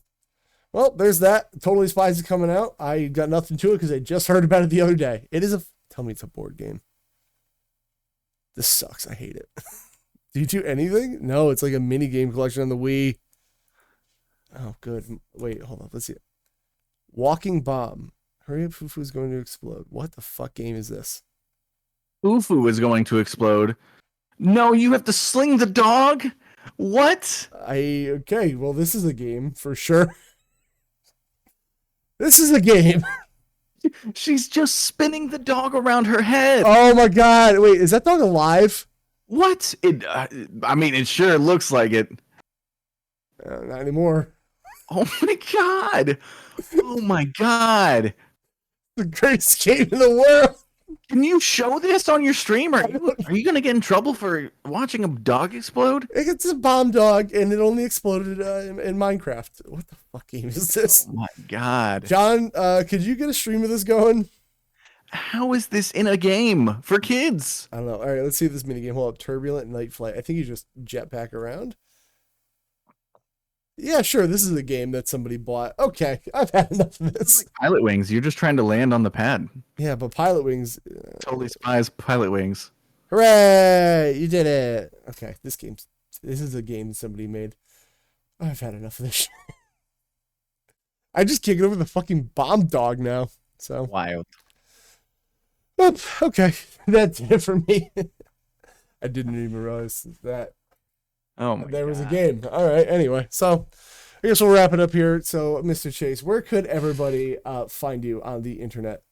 well, there's that. Totally Spies is coming out. I got nothing to it because I just heard about it the other day. Tell me it's a board game. This sucks. I hate it. Do you do anything? No, it's like a mini game collection on the Wii. Oh, good. Wait, hold on. Let's see it. Walking Bomb. Hurry up, Fufu's going to explode. What the fuck game is this? Fufu is going to explode. No, you have to sling the dog? What? Okay, well, this is a game for sure. This is a game. She's just spinning the dog around her head. Oh my god. Wait, is that dog alive? What? I mean, it sure looks like it. Not anymore. Oh my god. Oh my god. The greatest game in the world. Can you show this on your stream? Are you going to get in trouble for watching a dog explode? It's a bomb dog, and it only exploded in Minecraft. What the fuck game is this? Oh my god. John, could you get a stream of this going? How is this in a game for kids? I don't know. All right, let's see this minigame. Hold up. Turbulent Night Flight. I think you just jetpack around. Yeah, sure. This is a game that somebody bought. Okay, I've had enough of this. Like Pilot Wings. You're just trying to land on the pad. Yeah, but Pilot Wings. Totally Spies Pilot Wings. Hooray! You did it. Okay, this is a game somebody made. I've had enough of this shit. I just can't get over the fucking bomb dog now. So Wild. okay, that did it for me. I didn't even realize that. Oh my there was a God. game. All right. Anyway, so I guess we'll wrap it up here. So, Mr. Chase, where could everybody find you on the internet?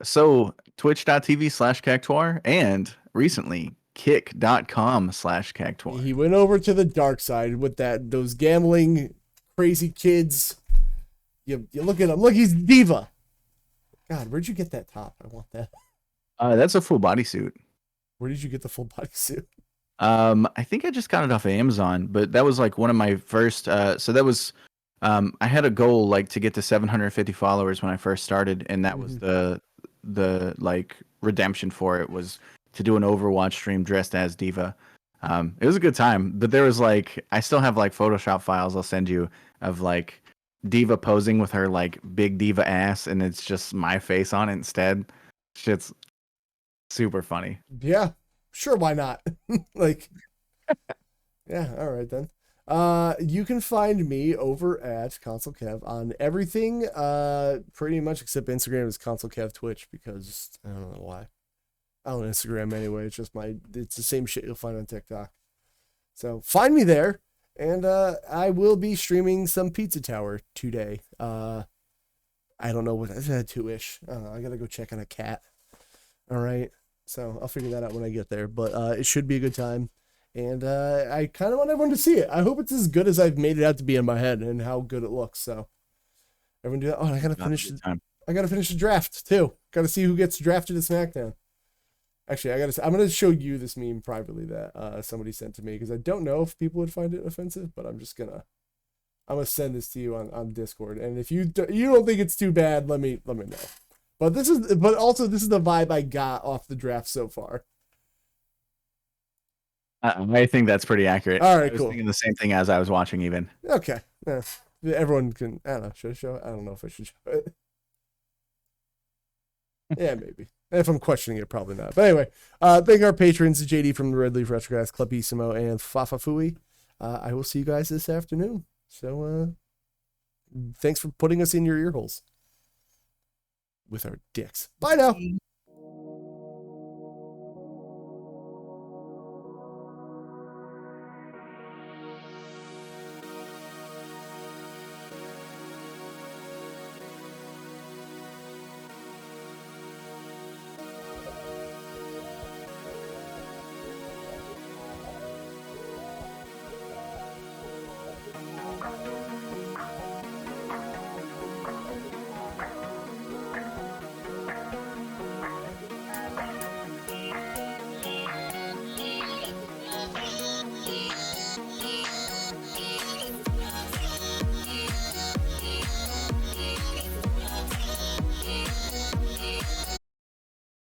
So twitch.tv/Kektuar and recently kick.com/Kektuar. He went over to the dark side with those gambling crazy kids. You look at him. Look, he's diva. God, where'd you get that top? I want that. That's a full bodysuit. Where did you get the full bodysuit? I think I just got it off of Amazon, but that was like one of my first. So that was, I had a goal like to get to 750 followers when I first started, and that was the like redemption for it was to do an Overwatch stream dressed as Diva. It was a good time, but there was like I still have like Photoshop files I'll send you of like Diva posing with her like big diva ass, and it's just my face on it instead. Shit's super funny. Yeah, sure. Why not? Like, yeah. All right then. You can find me over at Console Kev on everything, pretty much except Instagram is Console Kev Twitch because I don't know why. I don't Instagram anyway. It's just it's the same shit you'll find on TikTok. So find me there, and I will be streaming some Pizza Tower today. I don't know what 2-ish. I gotta go check on a cat. All right, so I'll figure that out when I get there. But it should be a good time. And I kind of want everyone to see it. I hope it's as good as I've made it out to be in my head and how good it looks. So everyone do that. Oh, and I gotta finish. I gotta finish the draft too. Gotta see who gets drafted to SmackDown. Actually, I'm gonna show you this meme privately that somebody sent to me because I don't know if people would find it offensive, but I'm gonna send this to you on Discord. And if you don't think it's too bad, let me know. But this is the vibe I got off the draft so far. I think that's pretty accurate. All right, I was cool. thinking the same thing as I was watching even. Okay. Yeah. Everyone can, I don't know, should I show it? I don't know if I should show it. Yeah, maybe. If I'm questioning it, probably not. But anyway, thank our patrons, JD from the Red Leaf Retrograph, Clubissimo, and Fafafui. I will see you guys this afternoon. So, thanks for putting us in your ear holes with our dicks. Bye now.